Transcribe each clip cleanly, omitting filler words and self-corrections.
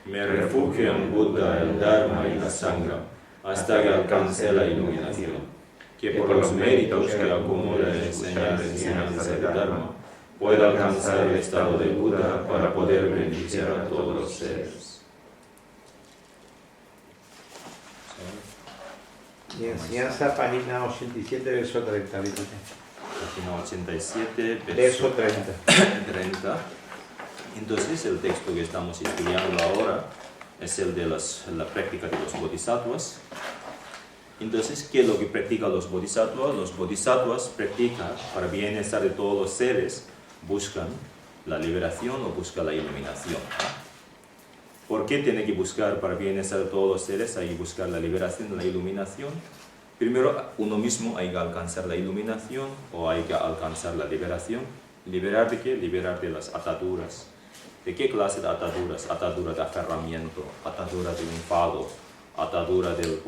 Me refugio en Buda, el Dharma y la Sangha, hasta que alcance la iluminación. Que por los méritos que acumula en enseñar enseñanza del Dharma, pueda alcanzar el estado de Buda para poder beneficiar a todos los seres. Y enseñanza, página 87, verso 30. Página 87, Verso 30. 30. Entonces, el texto que estamos estudiando ahora es el de la práctica de los bodhisattvas. Entonces, ¿qué es lo que practican los bodhisattvas? Los bodhisattvas practican para bienestar de todos los seres, buscan la liberación o buscan la iluminación. ¿Por qué tiene que buscar para bienestar de todos los seres? Hay que buscar la liberación, la iluminación. Primero, uno mismo hay que alcanzar la iluminación o hay que alcanzar la liberación. ¿Liberar de qué? Liberar de las ataduras. ¿De qué clase de ataduras? Atadura de aferramiento, atadura de enfado, atadura de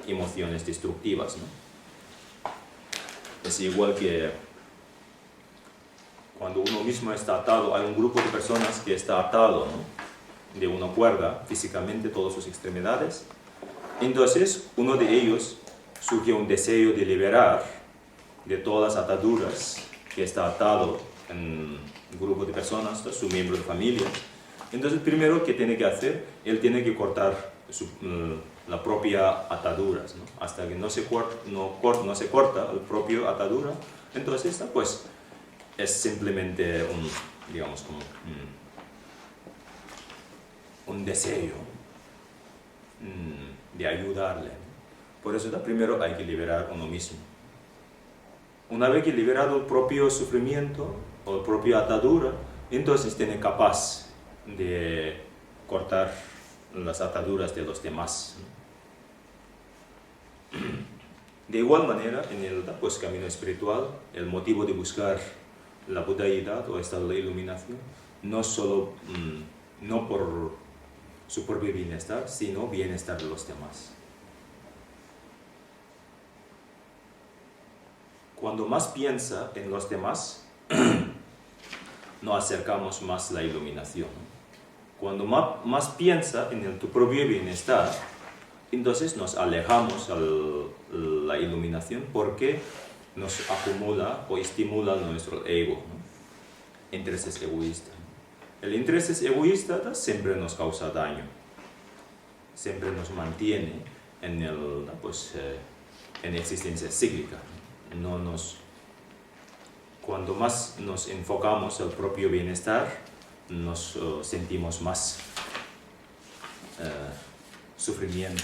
emociones destructivas, ¿no? Es igual que cuando uno mismo está atado, hay un grupo de personas que está atado, ¿no?, de una cuerda, físicamente, todas sus extremidades. Entonces, uno de ellos surge un deseo de liberar de todas las ataduras que está atado en un grupo de personas, ¿no?, su miembro de familia. Entonces, primero, ¿qué tiene que hacer? Él tiene que cortar la propia atadura, ¿no? Hasta que no se corta la propia atadura, entonces, pues, es simplemente digamos, como un deseo de ayudarle. Por eso, primero hay que liberar uno mismo. Una vez que liberado el propio sufrimiento o la propia atadura, entonces tiene capaz de cortar las ataduras de los demás. De igual manera, en el camino espiritual, el motivo de buscar la budaidad o estado de iluminación no solo no por su propio bienestar, sino bienestar de los demás. Cuando más piensa en los demás, nos acercamos más a la iluminación. Cuando más piensa en tu propio bienestar, entonces nos alejamos de la iluminación porque nos acumula o estimula nuestro ego, ¿no? Intereses egoístas. El interés egoísta siempre nos causa daño, siempre nos mantiene en existencia cíclica. Cuando más nos enfocamos en el propio bienestar, nos sentimos más sufrimiento.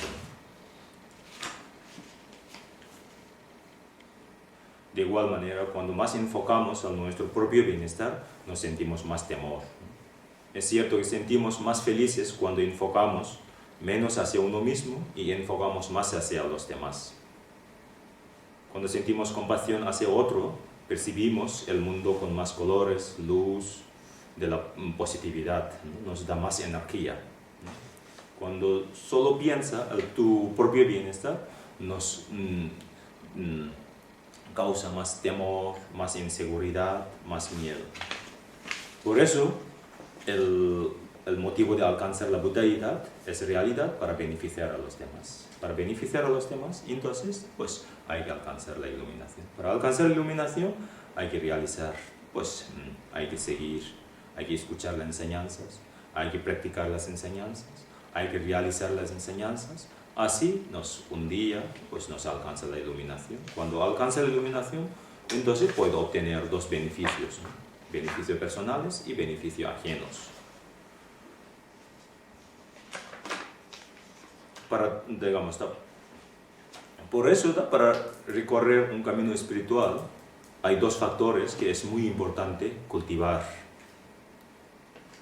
De igual manera, cuando más enfocamos en nuestro propio bienestar, nos sentimos más temor. Es cierto que sentimos más felices cuando enfocamos menos hacia uno mismo y enfocamos más hacia los demás. Cuando sentimos compasión hacia otro, percibimos el mundo con más colores, luz, de la positividad, ¿no? Nos da más energía. Cuando solo piensa en tu propio bienestar, nos causa más temor, más inseguridad, más miedo. Por eso, el motivo de alcanzar la budaidad es realidad para beneficiar a los demás. Para beneficiar a los demás, entonces, pues hay que alcanzar la iluminación. Para alcanzar la iluminación hay que realizar, hay que seguir, hay que escuchar las enseñanzas, hay que practicar las enseñanzas, hay que realizar las enseñanzas. Así, un día, nos alcanza la iluminación. Cuando alcanza la iluminación, entonces puedo obtener dos beneficios, ¿no? Beneficios personales y beneficios ajenos. Por eso, para recorrer un camino espiritual, hay dos factores que es muy importante cultivar.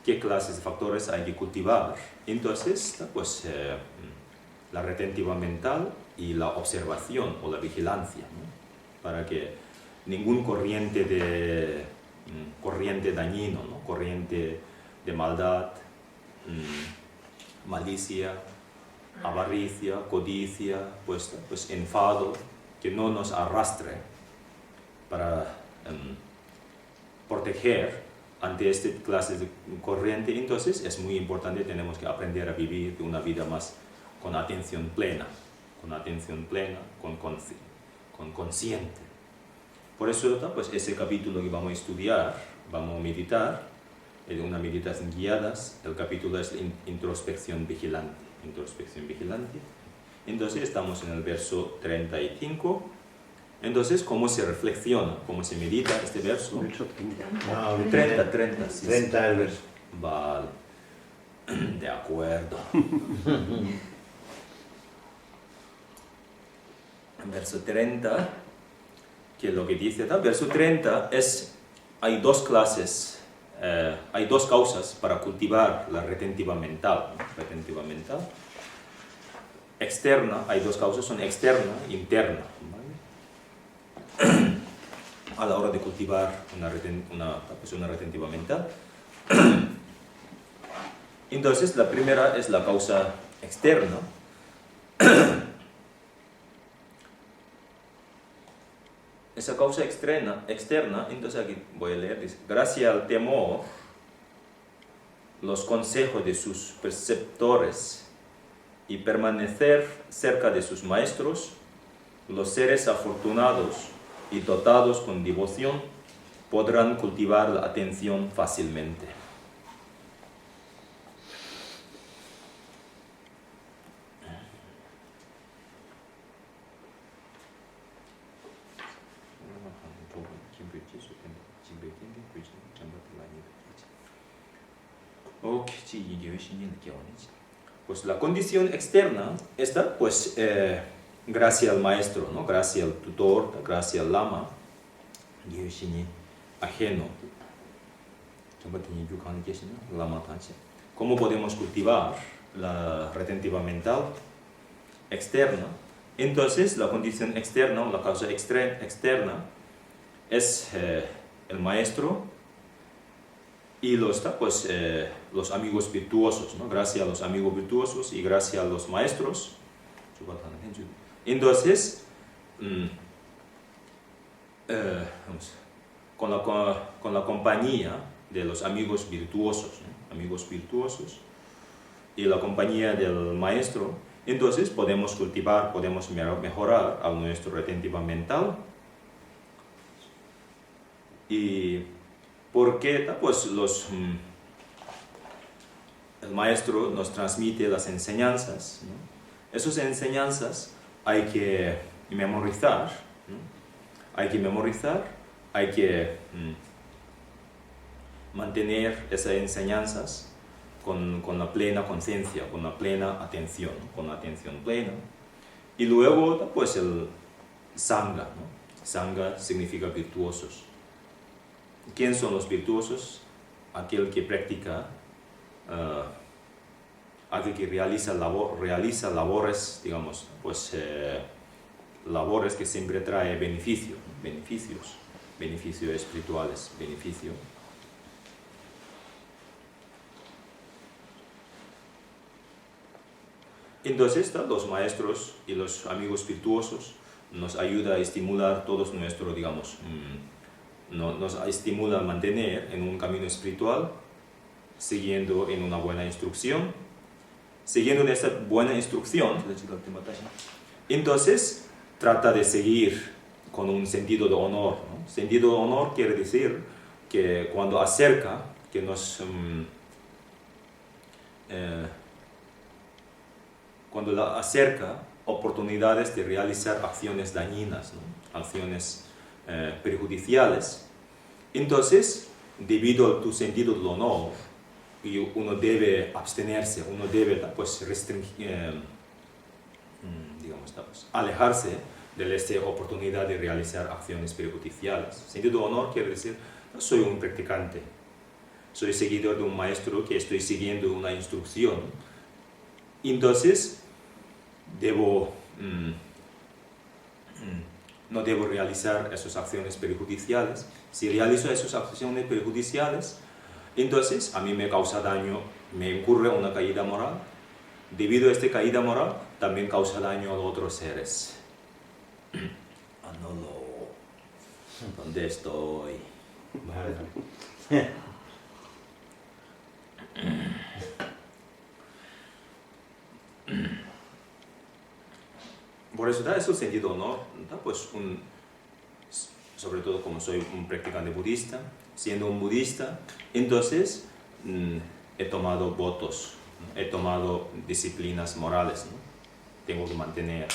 ¿Qué clases de factores hay que cultivar? Entonces, la retentiva mental y la observación o la vigilancia, ¿no? Para que ningún corriente dañino, ¿no? Corriente de maldad, malicia, avaricia, codicia, enfado, que no nos arrastre para proteger ante esta clase de corriente, entonces es muy importante, tenemos que aprender a vivir una vida más con atención plena, con consciente. Por eso, pues ese capítulo que vamos a estudiar, vamos a meditar, es una meditación guiada, el capítulo es introspección vigilante. Entonces estamos en el verso 35. Entonces, ¿cómo se reflexiona? ¿Cómo se medita este verso? Verso 30. No, No, 30, sí. 30 el verso. Vale, de acuerdo. Verso 30, que lo que dice, verso 30 es, hay dos clases, hay dos causas para cultivar la retentiva mental. Externa, hay dos causas, son externa e interna. ¿Vale? A la hora de cultivar una retentiva mental. Entonces, la primera es la causa externa. Esa causa externa, entonces aquí voy a leer, dice, gracias al temor, los consejos de sus preceptores y permanecer cerca de sus maestros, los seres afortunados y dotados con devoción podrán cultivar la atención fácilmente. Pues la condición externa está, pues, gracias al maestro, ¿no? Gracias al tutor, gracias al lama, ajeno. ¿Cómo podemos cultivar la retentiva mental externa? Entonces, la condición externa, la causa externa, es el maestro y los amigos virtuosos, ¿no? Gracias a los amigos virtuosos y gracias a los maestros. Entonces, con la compañía de los amigos virtuosos, ¿no? Amigos virtuosos y la compañía del maestro, entonces podemos cultivar, podemos mejorar a nuestra retentiva mental. Y porque pues el maestro nos transmite las enseñanzas, ¿no? Esas enseñanzas hay que memorizar, ¿no? Hay que mantener esas enseñanzas con la plena conciencia, con la plena atención, ¿no? Con la atención plena. Y luego, pues el sangha, ¿no? Sangha significa virtuosos. ¿Quién son los virtuosos? Aquel que practica, aquel que realiza labores, digamos, pues labores que siempre trae beneficios espirituales, beneficio. Entonces, los maestros y los amigos virtuosos nos ayudan a estimular todos nuestros, digamos, nos estimula a mantener en un camino espiritual, siguiendo en una buena instrucción. Siguiendo en esta buena instrucción, entonces trata de seguir con un sentido de honor, ¿no? Sentido de honor quiere decir que cuando acerca, que nos... cuando acerca oportunidades de realizar acciones dañinas, ¿no? Acciones perjudiciales. Entonces, debido a tu sentido del honor, uno debe abstenerse, uno debe, pues, alejarse de esta oportunidad de realizar acciones perjudiciales. Sentido de honor quiere decir, soy un practicante, soy seguidor de un maestro que estoy siguiendo una instrucción, entonces no debo realizar esas acciones perjudiciales. Si realizo esas acciones perjudiciales, entonces a mí me causa daño, me ocurre una caída moral. Debido a esta caída moral, también causa daño a otros seres. ¿Dónde estoy? Vale. Por eso da ese sentido, ¿no? Pues sobre todo como soy un practicante budista, siendo un budista, entonces he tomado votos, ¿no? He tomado disciplinas morales, ¿no? Tengo que mantener.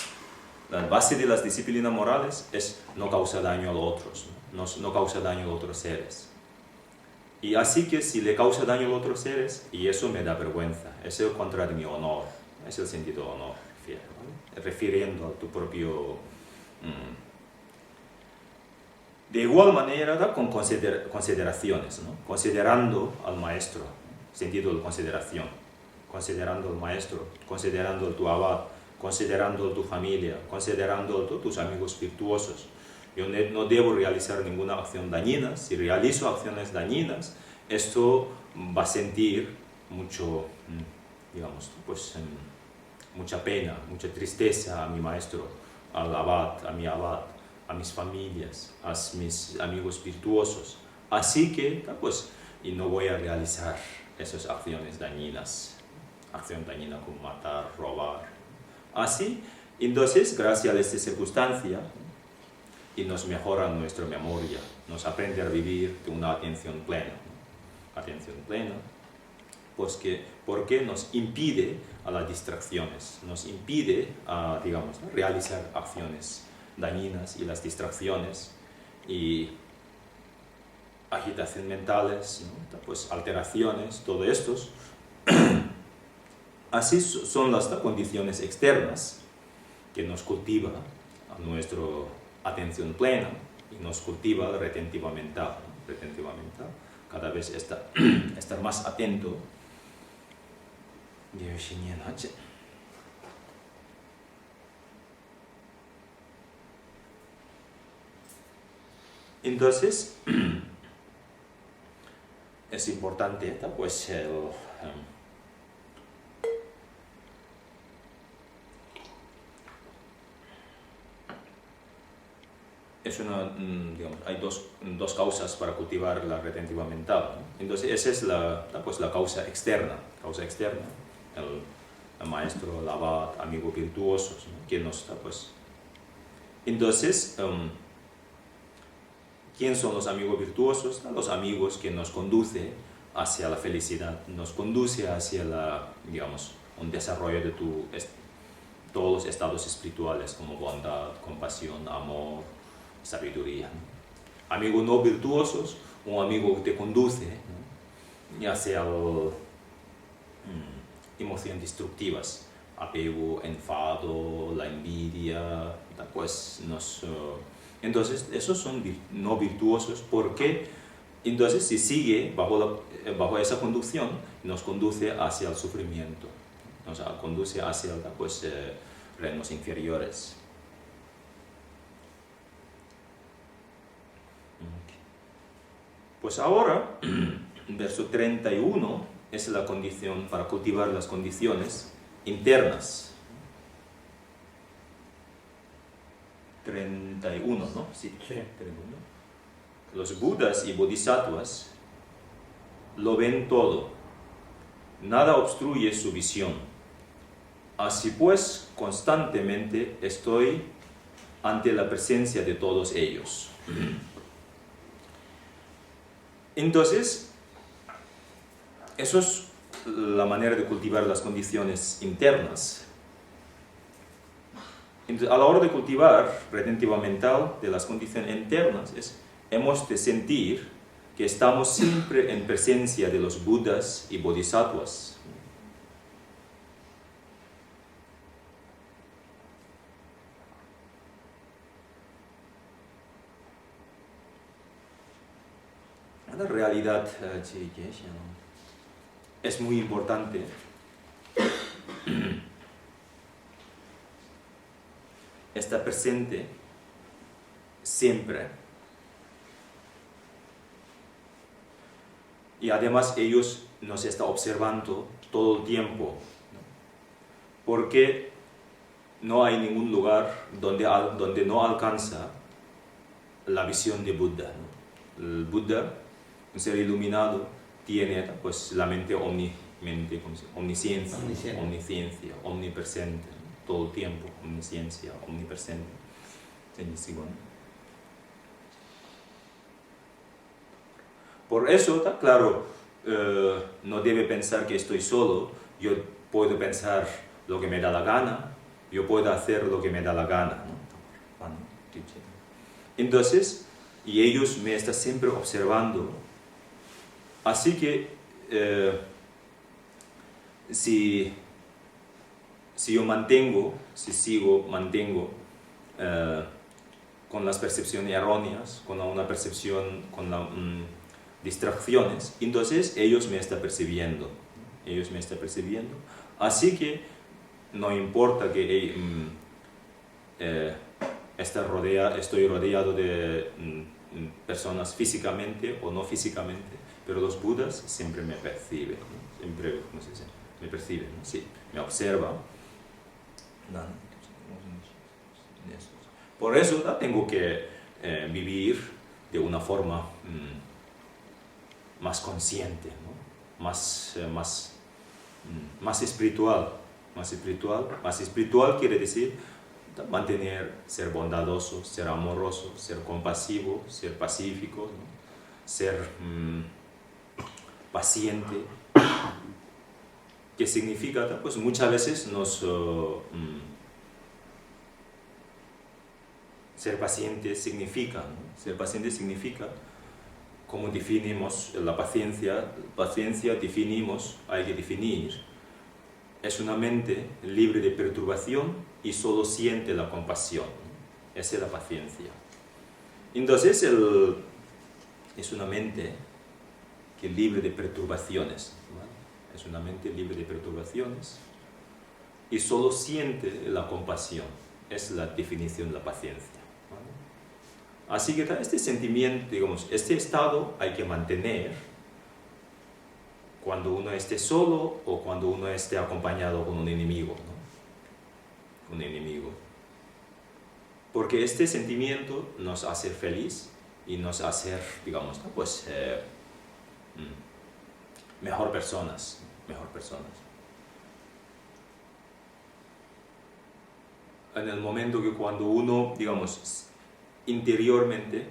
La base de las disciplinas morales es no causar daño a los otros, ¿no? No causar daño a otros seres. Y así que si le causa daño a otros seres, y eso me da vergüenza, es el contra de mi honor, es el sentido de honor, ¿vale? Refiriendo a tu propio... De igual manera, ¿no? Con consideraciones, ¿no? Considerando al maestro, ¿no? Sentido de consideración, considerando al maestro, considerando a tu abad, considerando a tu familia, considerando a tus amigos virtuosos. Yo no debo realizar ninguna acción dañina. Si realizo acciones dañinas, esto va a sentir mucho, digamos, pues, mucha pena, mucha tristeza a mi maestro, al abad, a mi abad, a mis familias, a mis amigos virtuosos. Así que, pues, y no voy a realizar esas acciones dañinas, acción dañina como matar, robar. Así, entonces, gracias a esta circunstancia, y nos mejora nuestra memoria, nos aprende a vivir de una atención plena. Atención plena, pues porque nos impide a las distracciones, nos impide a, digamos, realizar acciones dañinas, y las distracciones y agitaciones mentales, ¿no? Pues alteraciones, todo estos. Así son las condiciones externas que nos cultiva a nuestra atención plena y nos cultiva la retentiva mental, ¿no? Retentiva mental, cada vez estar más atento. Entonces, es importante, pues, digamos, hay dos causas para cultivar la retentiva mental, ¿no? Entonces, esa es la causa externa, el maestro, el abad, amigo virtuosos, ¿no? Que nos está, pues. Entonces, ¿quién son los amigos virtuosos? Los amigos que nos conducen hacia la felicidad, nos conduce hacia digamos, un desarrollo de todos los estados espirituales, como bondad, compasión, amor, sabiduría, ¿no? Amigos no virtuosos, un amigo que te conduce, ¿no? Hacia emociones destructivas, apego, enfado, la envidia, pues entonces esos son no virtuosos, porque entonces si sigue bajo esa conducción, nos conduce hacia el sufrimiento, nos conduce hacia, pues, reinos inferiores. Pues ahora, verso 31 es la condición para cultivar las condiciones internas. 31, ¿no? Sí, 31. Los budas y bodhisattvas lo ven todo, nada obstruye su visión. Así pues, constantemente estoy ante la presencia de todos ellos. Entonces, eso es la manera de cultivar las condiciones internas. Entonces, a la hora de cultivar retentiva mental de las condiciones internas, hemos de sentir que estamos siempre en presencia de los budas y bodhisattvas. La realidad es muy importante. Está presente siempre. Y además ellos nos están observando todo el tiempo, ¿no? Porque no hay ningún lugar donde no alcanza la visión de Buda, ¿no? El Buda, un ser iluminado, tiene pues la mente omnisciencia, Omnisciente. omnisciencia, omnipresente, todo el tiempo, omnisciencia, omnipresente. Por eso, claro, no debe pensar que estoy solo, yo puedo pensar lo que me da la gana, yo puedo hacer lo que me da la gana, ¿no? Entonces, y ellos me están siempre observando, así que si yo mantengo con las percepciones erróneas, con una percepción, con distracciones, entonces ellos me están percibiendo, así que no importa que estoy rodeado de personas físicamente o no físicamente, pero los budas siempre me perciben, ¿no? Siempre, ¿cómo se dice? Me perciben, ¿no? Sí, me observan. Por eso tengo que vivir de una forma más consciente, ¿no? más espiritual. Más espiritual quiere decir ser bondadoso, ser amoroso, ser compasivo, ser pacífico, ¿no? Ser paciente. ¿Qué significa? Pues muchas veces ser paciente significa, ¿no? Ser paciente significa, como definimos la paciencia, hay que definir, es una mente libre de perturbación y solo siente la compasión, ¿no? Esa es la paciencia. Entonces, es una mente que es libre de perturbaciones, ¿vale? Es una mente libre de perturbaciones y solo siente la compasión. Es la definición de la paciencia, ¿vale? Así que este sentimiento, digamos, este estado hay que mantener cuando uno esté solo o cuando uno esté acompañado con un enemigo, ¿no? Un enemigo. Porque este sentimiento nos hace feliz y nos hace, digamos, pues, mejor personas. En el momento que cuando uno, digamos, interiormente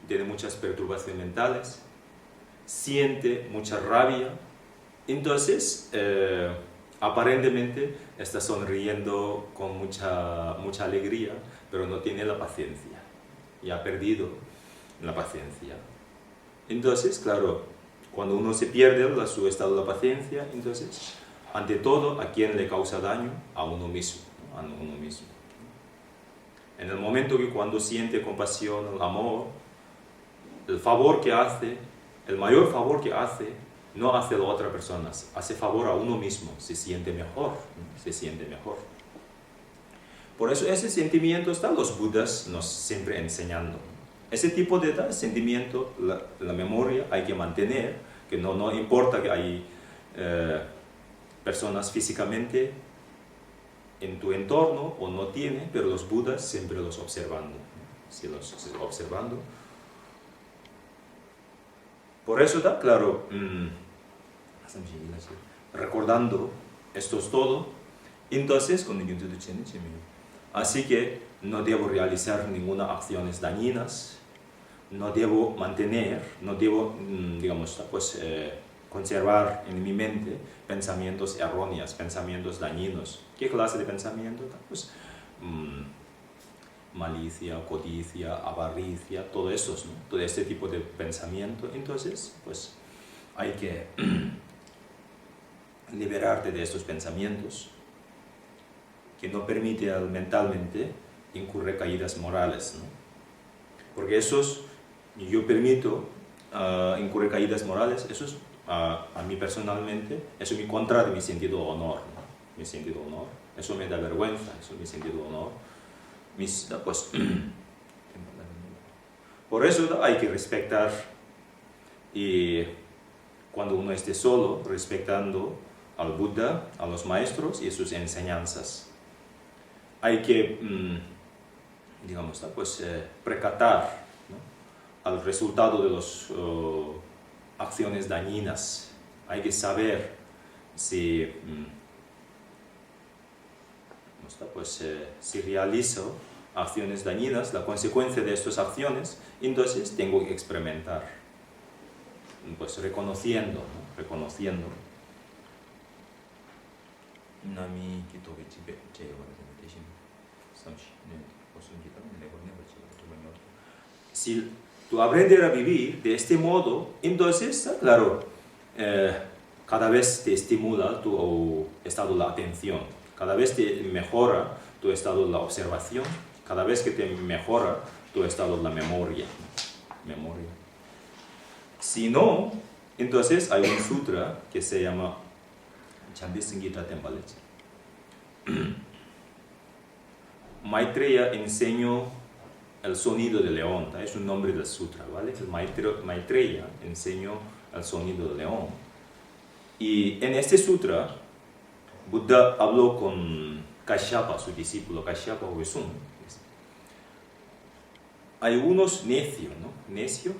tiene muchas perturbaciones mentales, siente mucha rabia, entonces aparentemente está sonriendo con mucha alegría, pero no tiene la paciencia y ha perdido la paciencia. Entonces, claro, cuando uno se pierde su estado de paciencia, entonces, ante todo, ¿a quién le causa daño? A uno mismo, ¿no? A uno mismo. En el momento que cuando siente compasión, el amor, el mayor favor que hace, no hace a la otra persona, hace favor a uno mismo, se siente mejor, ¿no? Se siente mejor. Por eso ese sentimiento los Budas nos siempre enseñando. Ese tipo de sentimiento, la memoria hay que mantener, que no importa que hay personas físicamente en tu entorno o no tiene, pero los Budas siempre los observando, ¿no? Si los observando. Por eso claro, recordando esto es todo, entonces, así que no debo realizar ninguna acciones dañinas, no debo digamos, pues, conservar en mi mente pensamientos erróneos, pensamientos dañinos. ¿Qué clase de pensamiento? Pues, malicia, codicia, avaricia, todo eso, ¿no? Todo este tipo de pensamiento. Entonces, pues, hay que liberarte de estos pensamientos que no permiten mentalmente incurrir caídas morales, ¿no? Porque yo permito incurrir caídas morales, eso es, a mí personalmente, eso me contra de mi sentido de honor, ¿no? Mi sentido de honor, eso me da vergüenza, eso es mi sentido de honor. Pues, por eso hay que respetar, y cuando uno esté solo, respetando al Buda, a los maestros y sus enseñanzas. Hay que, digamos, pues, precatar, ¿no?, al resultado de acciones dañinas. Hay que saber si, si realizo acciones dañinas, la consecuencia de estas acciones, entonces tengo que experimentar, pues reconociendo, ¿no? Reconociendo. Si tú aprendes a vivir de este modo, entonces, claro, cada vez te estimula tu estado de la atención, cada vez te mejora tu estado de la observación, cada vez que te mejora tu estado de la memoria. Si no, entonces hay un sutra que se llama Chambisingita Tembaleche. Maitreya enseñó el sonido de león, es un nombre del sutra, ¿vale? Maitreya enseñó el sonido de león. Y en este sutra, Buda habló con Kashyapa, su discípulo, Kashyapa Huesun. Hay unos necios, ¿no? Necio,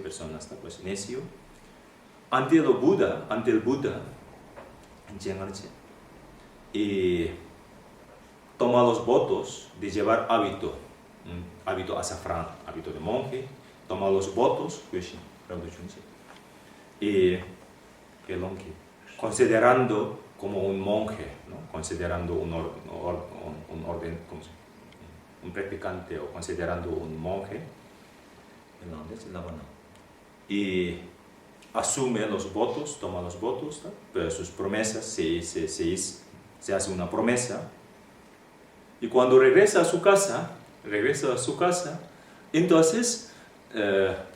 personas, pues necio. Ante el Buda, y toma los votos de llevar hábito azafrán, hábito de monje, toma los votos, y considerando como un monje, ¿no? Considerando un orden, un practicante o considerando un monje, y asume los votos, toma los votos, ¿no? Pero sus promesas, se hace una promesa, y cuando regresa a su casa, entonces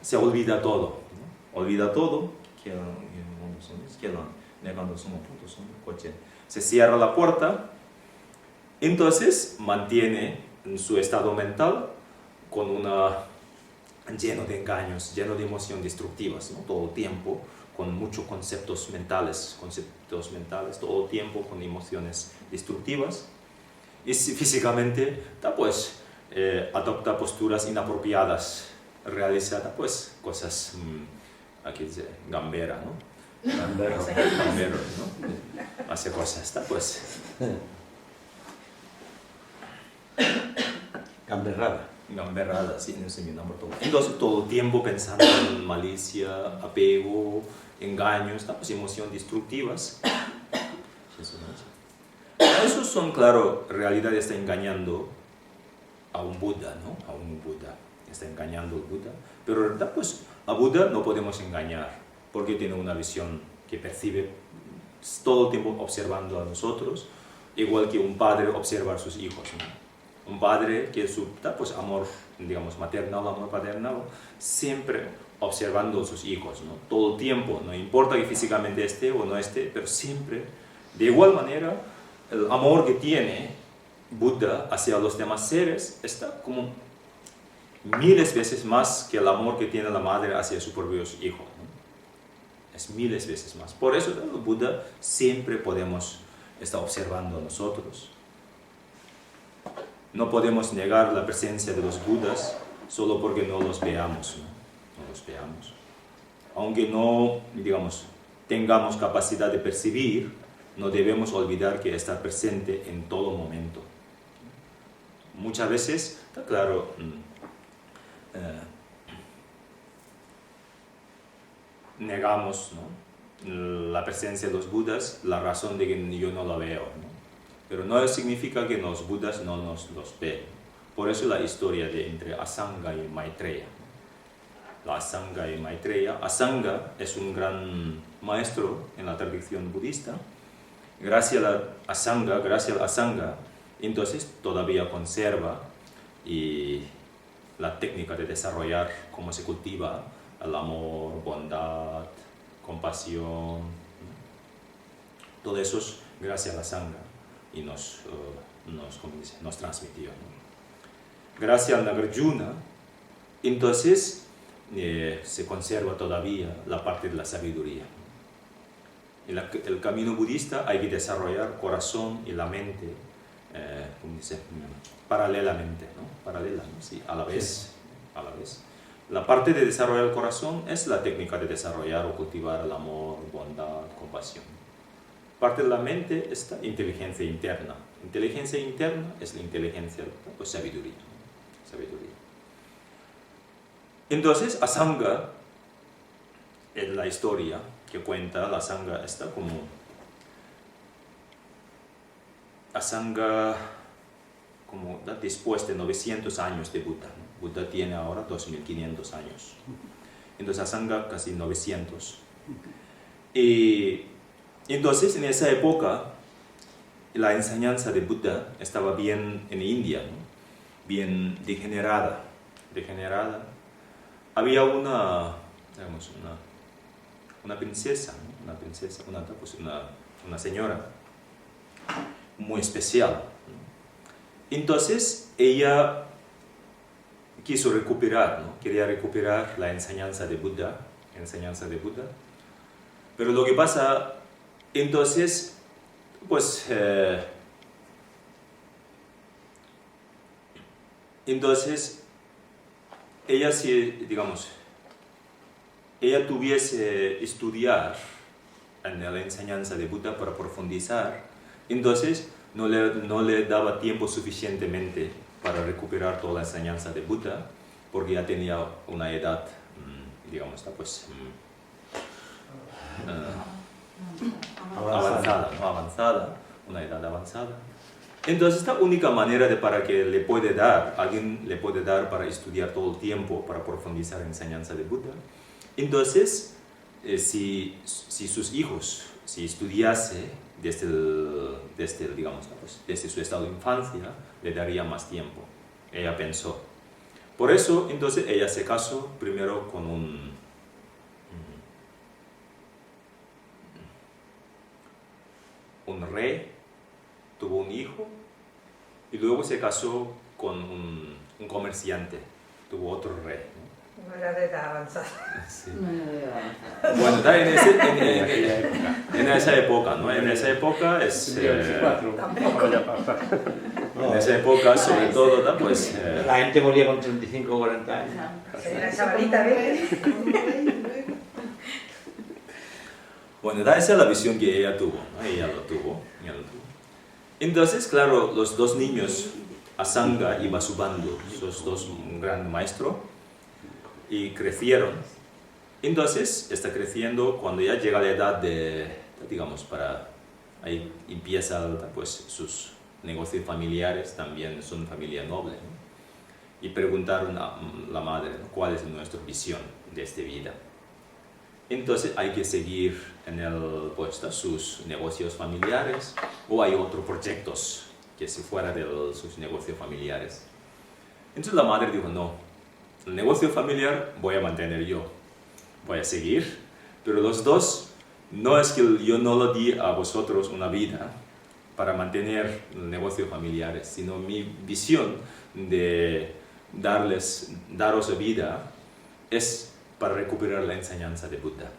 se olvida todo, ¿no? Olvida todo, se cierra la puerta, entonces mantiene su estado mental con lleno de engaños, lleno de emociones destructivas, ¿no? Todo el tiempo, con muchos conceptos mentales, todo el tiempo con emociones destructivas, y físicamente pues, adopta posturas inapropiadas, realiza pues, cosas, aquí dice, gambera, ¿no? Gambero, ¿no? Hace cosas, pues. Gamberrada, sí, no sé mi nombre todo. Entonces todo el tiempo pensando en malicia, apego, engaños, pues emociones destructivas. Esos son, claro, en realidad está engañando a un Buda, ¿no? A un Buda. Está engañando al Buda. Pero en verdad, pues, a Buda no podemos engañar, porque tiene una visión que percibe todo el tiempo observando a nosotros, igual que un padre observa a sus hijos, ¿no? Un padre que su pues, amor, digamos, maternal, amor paternal, siempre observando a sus hijos, ¿no? Todo el tiempo, no importa que físicamente esté o no esté, pero siempre, de igual manera, el amor que tiene Buda hacia los demás seres está como miles veces más que el amor que tiene la madre hacia sus propios hijos, ¿no? Es miles veces más. Por eso el Buda siempre podemos estar observando a nosotros. No podemos negar la presencia de los Budas solo porque no los veamos, ¿no? No los veamos. Aunque no, digamos, tengamos capacidad de percibir, no debemos olvidar que está presente en todo momento. Muchas veces, está claro, negamos, ¿no? La presencia de los Budas, la razón de que yo no la veo, ¿no? Pero no significa que los Budas no nos los ven. Por eso la historia entre Asanga y Maitreya. La Asanga y Maitreya. Asanga es un gran maestro en la tradición budista. Gracias al Asanga, entonces todavía conserva y la técnica de desarrollar cómo se cultiva el amor, bondad, compasión. Todo eso es gracias a la Sangha y nos transmitió, ¿no? Gracias a Nagarjuna, entonces se conserva todavía la parte de la sabiduría. En el camino budista hay que desarrollar corazón y la mente, paralelamente, ¿no? Sí, a la vez. La parte de desarrollar el corazón es la técnica de desarrollar o cultivar el amor, bondad, compasión. Parte de la mente está inteligencia interna. Inteligencia interna es la inteligencia, pues sabiduría. Sabiduría. Entonces, Asanga, en la historia que cuenta, la Asanga está como... Asanga, como después de 900 años de Buda, ¿no? Buda tiene ahora 2500 años. Entonces, Asanga casi 900. Y entonces, en esa época, la enseñanza de Buda estaba bien en India, ¿no? Bien degenerada. Había una princesa, ¿no? Una señora muy especial, ¿no? Entonces, ella quiso recuperar, ¿no? Quería recuperar la enseñanza de Buda, pero lo que pasa, entonces, pues, entonces, ella ella tuviese estudiar en la enseñanza de Buda para profundizar, entonces no le daba tiempo suficientemente para recuperar toda la enseñanza de Buda, porque ya tenía una edad, avanzada, una edad avanzada. Entonces, esta única manera para que alguien le puede dar para estudiar todo el tiempo, para profundizar en la enseñanza de Buda. Entonces, si sus hijos, si estudiase desde su estado de infancia, le daría más tiempo. Ella pensó. Por eso, entonces, ella se casó primero con un rey, tuvo un hijo, y luego se casó con un comerciante, tuvo otro rey, ¿no? No era de edad avanzada. Sí. Bueno, está en esa época, ¿no? En esa época es... en esa época, sobre todo, pues... La gente moría con 35 o 40 años. Era chavalita, ¿ves? Bueno, esa es la visión que ella tuvo, ¿no? Ella lo tuvo. Entonces, claro, los dos niños, Asanga y Vasubandhu, esos dos, un gran maestro, y crecieron. Entonces, está creciendo cuando ya llega la edad de, ahí empieza, pues, sus negocios familiares, también son familia noble, ¿no? Y preguntaron a la madre, ¿no? ¿Cuál es nuestra visión de esta vida? Entonces hay que seguir en sus negocios familiares, o hay otros proyectos que se fuera de sus negocios familiares. Entonces la madre dijo, no, el negocio familiar voy a mantener yo, voy a seguir, pero los dos, no es que yo no lo di a vosotros una vida para mantener negocios familiares, sino mi visión de daros vida es para recuperar la enseñanza de Buda.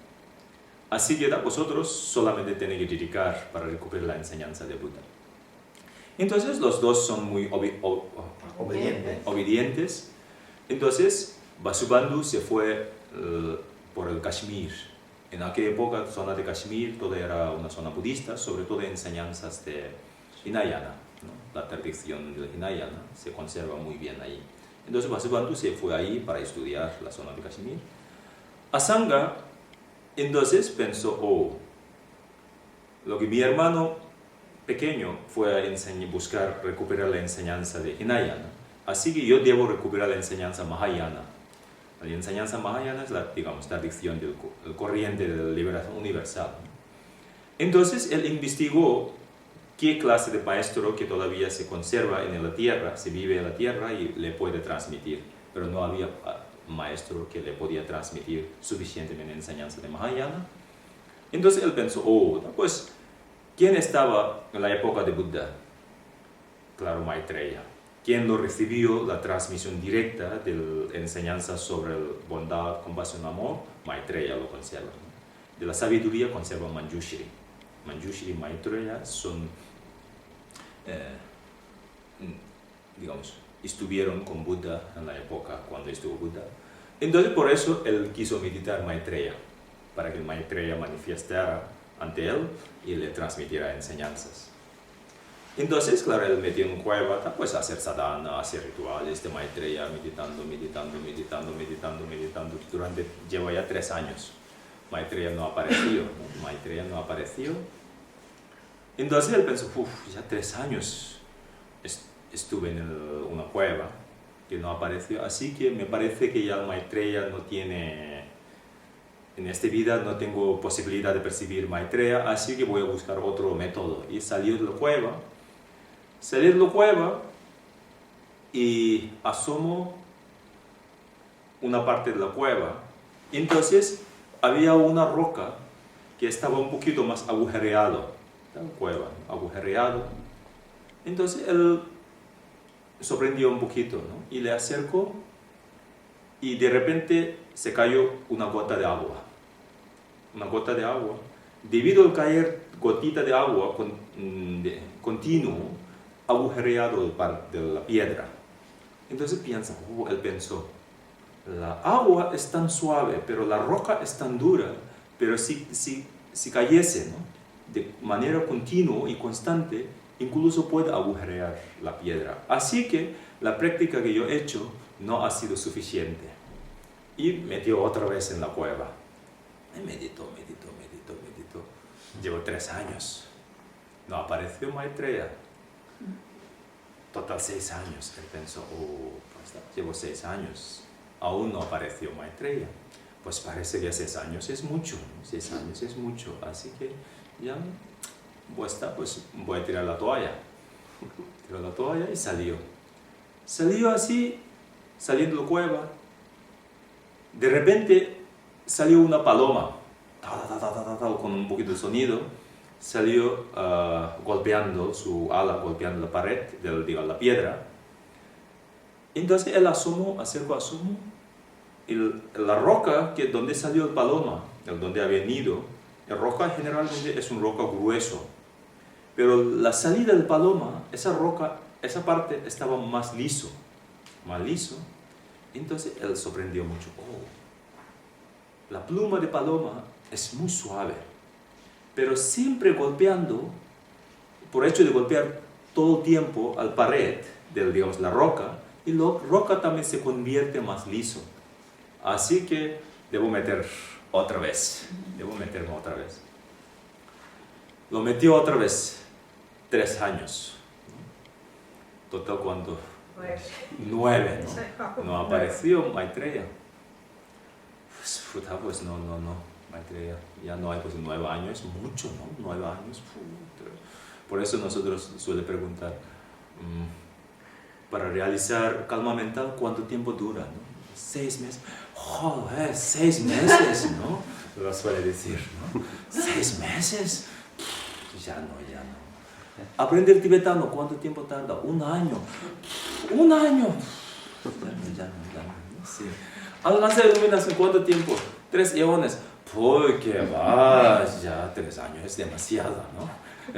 Así que vosotros solamente tenéis que dedicar para recuperar la enseñanza de Buda. Entonces los dos son muy obedientes. Entonces Vasubandhu se fue por el Kashmir. En aquella época, la zona de Kashmir, toda era una zona budista, sobre todo enseñanzas de Hinayana, ¿no? La tradición del Hinayana se conserva muy bien ahí. Entonces Vasubandhu se fue ahí para estudiar la zona de Kashmir. Asanga entonces pensó, lo que mi hermano pequeño fue a buscar recuperar la enseñanza de Hinayana, así que yo debo recuperar la enseñanza Mahayana. La enseñanza Mahayana es la tradición del corriente de la liberación universal. Entonces él investigó qué clase de maestro que todavía se conserva en la tierra, se vive en la tierra y le puede transmitir, pero no había maestro que le podía transmitir suficientemente enseñanza de Mahayana. Entonces él pensó, pues, ¿quién estaba en la época de Buda? Claro, Maitreya. ¿Quién lo recibió la transmisión directa de la enseñanza sobre bondad, compasión, amor? Maitreya lo conserva, ¿no? De la sabiduría conserva Manjushri. Manjushri y Maitreya son, estuvieron con Buda en la época cuando estuvo Buda. Entonces, por eso él quiso meditar Maitreya, para que Maitreya manifestara ante él y le transmitiera enseñanzas. Entonces, claro, él metió en cueva, pues a hacer sadhana, a hacer rituales de Maitreya, meditando. Lleva ya 3 años. Maitreya no apareció, Entonces él pensó, ya 3 años estuve en una cueva que no apareció, así que me parece que ya Maitreya no tiene, en esta vida no tengo posibilidad de percibir Maitreya, así que voy a buscar otro método. Y salió de la cueva, y asomó una parte de la cueva. Entonces había una roca que estaba un poquito más agujereado, Entonces él sorprendió un poquito, ¿no? Y le acercó y de repente se cayó una gota de agua. Debido al caer gotita de agua continuo, agujereado de la piedra. Entonces él pensó, la agua es tan suave, pero la roca es tan dura, pero si cayese, ¿no?, de manera continua y constante, incluso puede agujerear la piedra. Así que la práctica que yo he hecho no ha sido suficiente. Y metió otra vez en la cueva. Y meditó. Llevo 3 años. No apareció Maitreya. Total 6 años. Él pensó, llevo 6 años. Aún no apareció Maitreya. Pues parece que 6 años es mucho, ¿no? 6 años es mucho. Así que ya pues voy a tirar la toalla. Tiró la toalla y salió. Salió así, saliendo de la cueva. De repente salió una paloma, con un poquito de sonido. Salió golpeando su ala, golpeando la pared, la piedra. Entonces él asomó, y la roca donde salió el paloma, donde había nido, la roca generalmente es un roca grueso, pero la salida del paloma, esa parte estaba más liso. Entonces él sorprendió mucho. La pluma de paloma es muy suave, pero siempre golpeando, por hecho de golpear todo el tiempo al pared de la roca, y la roca también se convierte más liso. Así que debo meterme otra vez. Lo metió otra vez, 3 años. Total, ¿cuánto? 9, ¿no? No apareció Maitreya. Pues no, Maitreya, ya no hay, pues 9 años, mucho, ¿no? 9 años. Por eso nosotros suele preguntar, para realizar calma mental, ¿cuánto tiempo dura, no? 6 meses. Joder, 6 meses, ¿no? Lo suele decir, ¿no? 6 meses. Ya no. Aprender tibetano, ¿cuánto tiempo tarda? 1 año. 1 año. Ya no. Sí. Alcanzar iluminación, ¿cuánto tiempo? 3 eones. Porque ya 3 años es demasiado, ¿no?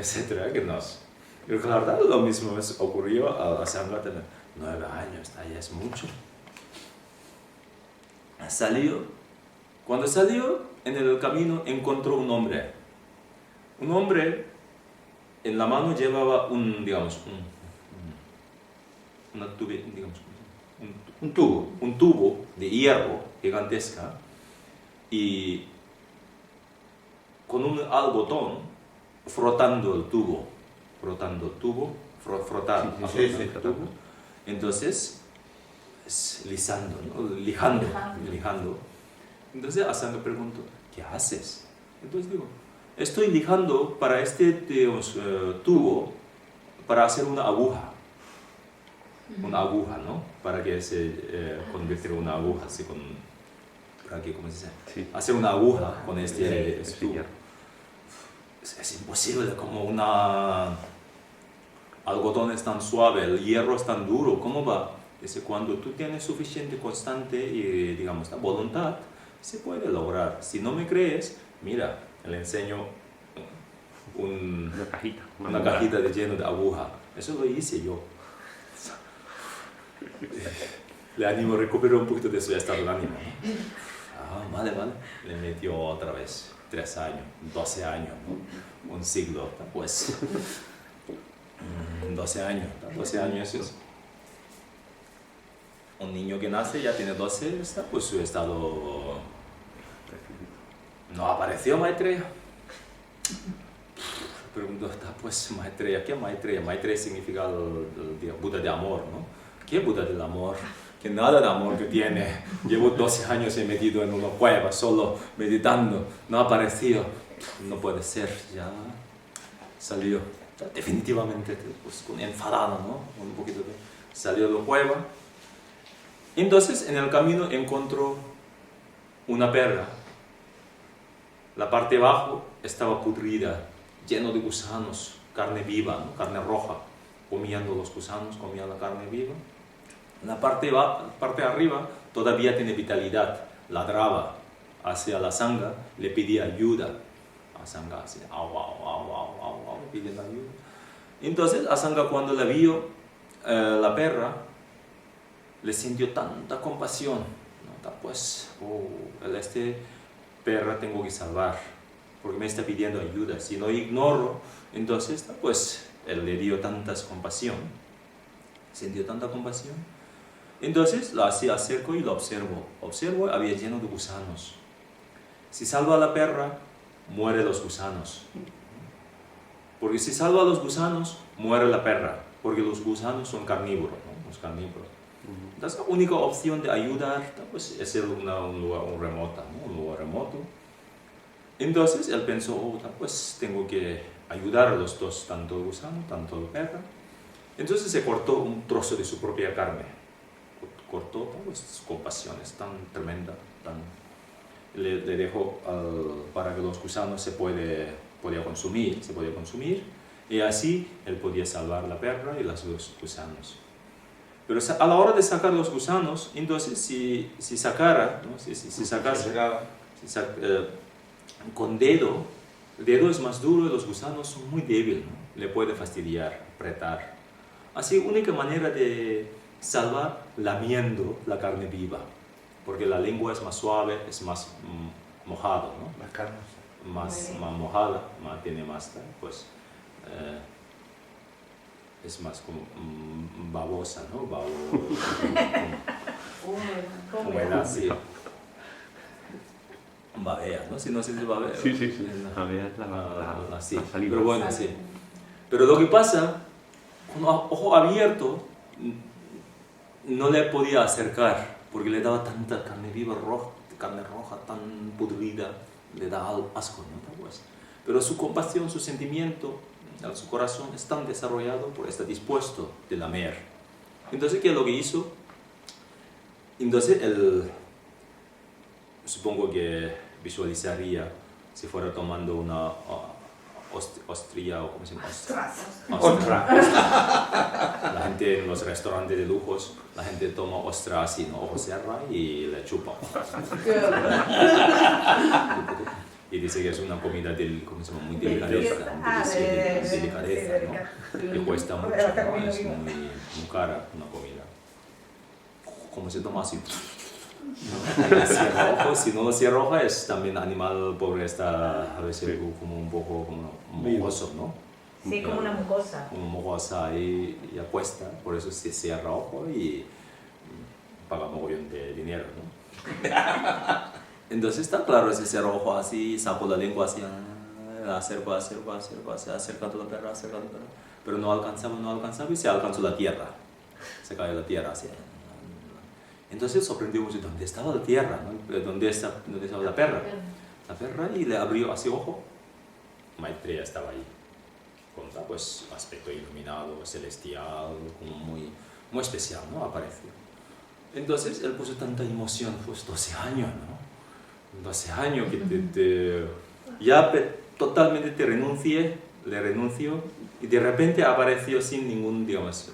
Etcétera, que nos... Pero claro, lo mismo ocurrió a Sangha también. 9 años, ya es mucho. Cuando salió, en el camino encontró un hombre. Un hombre en la mano llevaba un tubo de hierro gigantesca, y con un algodón frotando el tubo. Entonces, lijando. Entonces Asanga preguntó, ¿qué haces? Entonces digo, estoy lijando para este tubo, para hacer una aguja, ¿no? Para que se convierta en una aguja, así para que, ¿cómo se dice? Sí. Hacer una aguja con este tubo. Es imposible, como algodón es tan suave, el hierro es tan duro, ¿cómo va? Dice, cuando tú tienes suficiente constante y, la voluntad, se puede lograr. Si no me crees, mira, le enseño una cajita llena de aguja. Eso lo hice yo. le animó, recuperó un poquito de su estado de ánimo, ¿no? Ah, vale, vale. Le metió otra vez 3 años, 12 años, ¿no? Un siglo, pues. 12 años, 12 años es. Un niño que nace ya tiene 12, está pues su estado. No apareció Maitreya. Pregunto, pues Maitreya, ¿qué Maitreya? Maitreya significa el Buda de amor, ¿no? ¿Qué Buda del amor? Que nada de amor que tiene. Llevo 12 años metido en una cueva, solo meditando. No ha aparecido. No puede ser, ya salió. Definitivamente, pues con enfadado, ¿no? Un poquito de... Salió de la cueva. Entonces, en el camino encontró una perra. La parte de abajo estaba pudrida, lleno de gusanos, carne viva, ¿no? Carne roja. Comiendo los gusanos, comía la carne viva. La parte de arriba todavía tiene vitalidad, ladraba hacia la sangha, le pedía ayuda. A sangha así, au, au, au, au, au, au, pidiendo ayuda. Entonces, a sangha cuando la vio, la perra, le sintió tanta compasión, ¿no? Pues, perra tengo que salvar, porque me está pidiendo ayuda. Si no ignoro, entonces, pues, él le dio tanta compasión, sintió tanta compasión. Entonces, la acerco y lo observo. Observo, había lleno de gusanos. Si salva a la perra, muere los gusanos. Porque si salva a los gusanos, muere la perra. Porque los gusanos son carnívoros, ¿no? Los carnívoros. Entonces, la única opción de ayudar pues, es un lugar remoto, ¿no? Un lugar remoto. Entonces, él pensó, pues tengo que ayudar a los dos, tanto el gusano, tanto la perra. Entonces, se cortó un trozo de su propia carne. Cortó, pues, su compasión es tan tremenda, le dejó para que los gusanos se podía consumir, y así él podía salvar la perra y los gusanos. Pero a la hora de sacar los gusanos, entonces si sacara, ¿no? Con dedo, el dedo es más duro y los gusanos son muy débiles, ¿no? Le puede fastidiar, apretar. Así, única manera de salvar lamiendo la carne viva, porque la lengua es más suave, es más mojado, ¿no? Más carne. Más mojada, tiene más, pues es más como babosa, ¿no? Como era así. Babea, ¿no? Si no se dice babea. Sí. Babea es la saliva. Pero bueno, sí. Pero lo que pasa, con ojo abierto, no le podía acercar, porque le daba tanta carne viva, carne roja, tan pudrida, le da asco, ¿no? Pues, pero su compasión, su sentimiento, su corazón es tan desarrollado, porque está dispuesto de lamer. Entonces, ¿qué es lo que hizo? Entonces, supongo que visualizaría si fuera tomando una ostria, o ¿cómo se llama? Ostra. La gente en los restaurantes de lujos, la gente toma ostra así, ¿no? Ojo cierra y le chupa. Y dice que es una comida muy delicadeza, que cuesta mucho, ¿no? Es muy cara una comida. ¿Cómo se toma así? Si no lo cierra roja, es también animal pobre, está a veces como un poco como mucoso, ¿no? Sí, como una mucosa. Como mucosa ahí y apuesta, por eso se cierra ojo y paga mogollón de dinero, ¿no? Entonces está claro, ese cierra ojo así, saco la lengua así, acerco, acercando la perra, pero no alcanzaba y se alcanzó la tierra, se cae la tierra así. Entonces sorprendió mucho dónde estaba la tierra, ¿no? ¿Dónde estaba la perra? La perra, y le abrió así ojo. Maitreya estaba ahí, con pues aspecto iluminado, celestial, como muy especial, ¿no? Apareció. Entonces él puso tanta emoción, pues 12 años, ¿no? 12 años que ya totalmente le renunció, y de repente apareció sin ningún, digamos,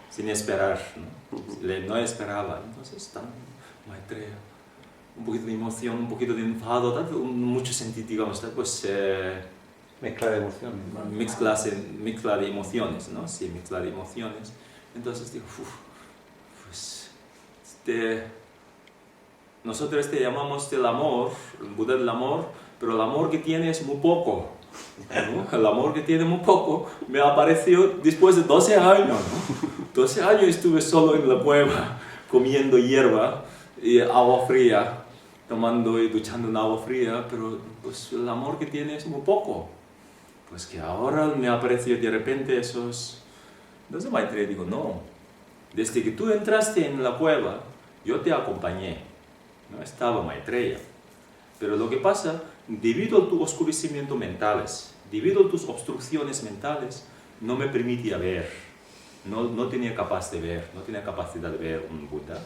sin esperar, ¿no? No esperaba. Entonces, Maitreya, un poquito de emoción, un poquito de enfado, mucho sentido, digamos, pues Mezcla de emociones. Mezcla de emociones, ¿no? Sí, mezcla de emociones. Entonces digo, pues nosotros te llamamos el amor, el Buda del amor, pero el amor que tiene es muy poco, ¿no? El amor que tiene muy poco me apareció después de 12 años, ¿no? 12 años estuve solo en la cueva, comiendo hierba y agua fría, tomando y duchando en agua fría, pero pues el amor que tiene es muy poco. Pues que ahora me apareció de repente esos... Entonces Maitreya dijo, no, desde que tú entraste en la cueva, yo te acompañé, no estaba Maitreya. Pero lo que pasa, debido a tus oscurecimientos mentales, debido a tus obstrucciones mentales, no me permitía ver, no tenía capaz de ver, no tenía capacidad de ver un Buda.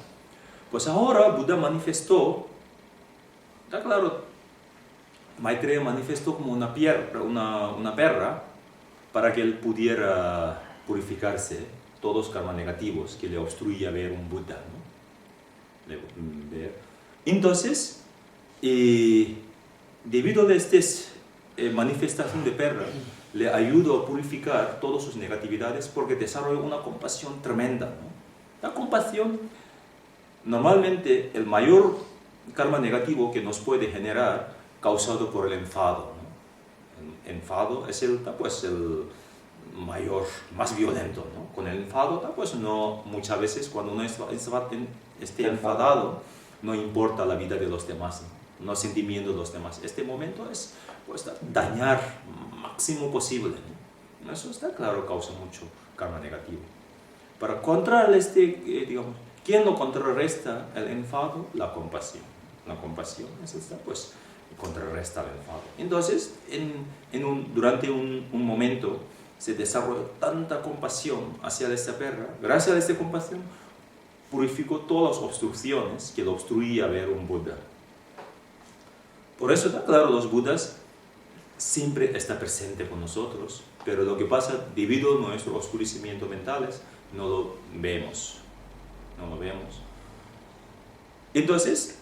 Pues ahora Buda manifestó, está claro, Maitreya manifestó como una perra para que él pudiera purificarse todos los karmas negativos que le obstruía ver un Buda, ¿no? Entonces, debido a esta manifestación de perra, le ayudó a purificar todas sus negatividades porque desarrolló una compasión tremenda, ¿no? La compasión, normalmente, el mayor karma negativo que nos puede generar causado por el enfado, ¿no? El enfado es el mayor, más violento, ¿no? Con el enfado, pues no, muchas veces cuando uno esté enfadado, no importa la vida de los demás, ¿no? No sentimiento de los demás. Este momento es pues, dañar máximo posible, ¿no? Eso está claro, causa mucho karma negativo. Para contrarrestar digamos, ¿quién lo contrarresta el enfado? La compasión. La compasión es esta, pues, contrarresta el enfado. Entonces, durante un momento se desarrolló tanta compasión hacia esta perra. Gracias a esta compasión, purificó todas las obstrucciones que lo obstruía ver un Buda. Por eso, está claro, los Budas siempre están presentes con nosotros, pero lo que pasa, debido a nuestros oscurecimientos mentales, no lo vemos. No lo vemos. Entonces,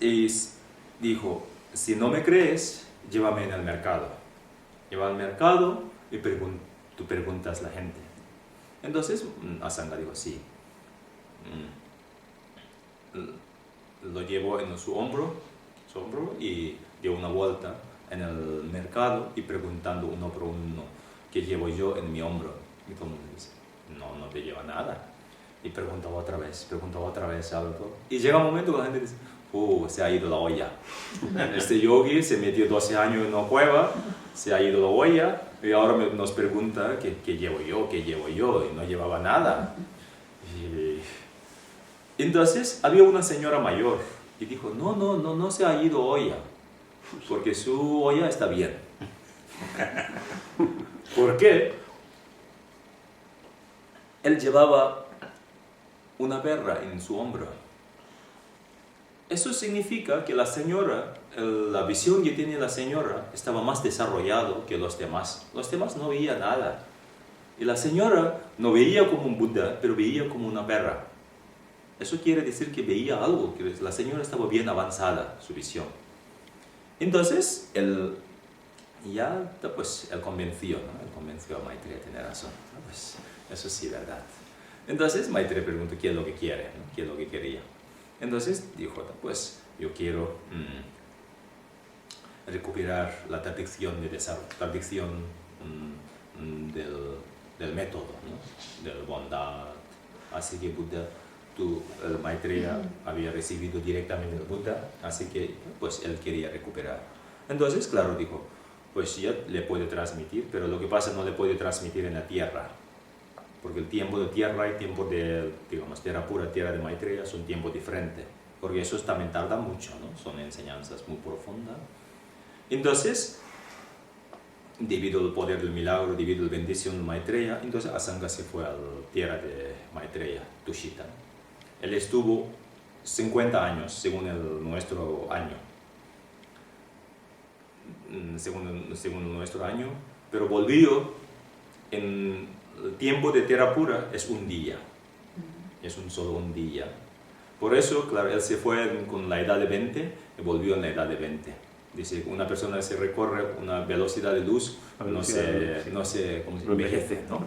dijo, si no me crees, llévame en el mercado. Lleva al mercado y tú preguntas a la gente. Entonces, Asanga dijo, sí. Lo llevó en su hombro y dio una vuelta en el mercado y preguntando uno por uno, ¿qué llevo yo en mi hombro? Y todo el mundo dice, no te lleva nada. Y preguntaba otra vez, algo. Y llega un momento que la gente dice, se ha ido la olla. Este yogi se metió 12 años en una cueva, se ha ido la olla, y ahora nos pregunta, ¿qué llevo yo? Y no llevaba nada. Entonces había una señora mayor y dijo, no se ha ido olla, porque su olla está bien. ¿Por qué? Él llevaba una perra en su hombro. Eso significa que la señora, la visión que tenía la señora estaba más desarrollada que los demás. Los demás no veían nada. Y la señora no veía como un Buda, pero veía como una perra. Eso quiere decir que veía algo, que la señora estaba bien avanzada, su visión. Entonces, él convenció, ¿no? Él convenció a Maitreya de tener razón, ¿no? Pues, eso sí es verdad. Entonces, Maitreya preguntó qué es lo que quiere, ¿no? ¿Qué es lo que quería? Entonces, dijo, pues, yo quiero recuperar la tradición de desarrollo, del método, ¿no? De la bondad. Así que Buda, el Maitreya había recibido directamente el Buda, así que pues él quería recuperar. Entonces, claro, dijo, pues ya le puede transmitir, pero lo que pasa no le puede transmitir en la tierra, porque el tiempo de tierra y tiempo de, digamos, tierra pura, tierra de Maitreya son tiempos diferentes, porque eso también tarda mucho, ¿no? Son enseñanzas muy profundas. Entonces, debido al poder del milagro, debido a la bendición de Maitreya, entonces Asanga se fue a la tierra de Maitreya, Tushita. Él estuvo 50 años, según nuestro año. Según nuestro año, pero volvió en el tiempo de tierra pura, es un día. Es solo un día. Por eso, claro, él se fue con la edad de 20 y volvió en la edad de 20. Dice, una persona se recorre una velocidad de luz, no se envejece, ¿no?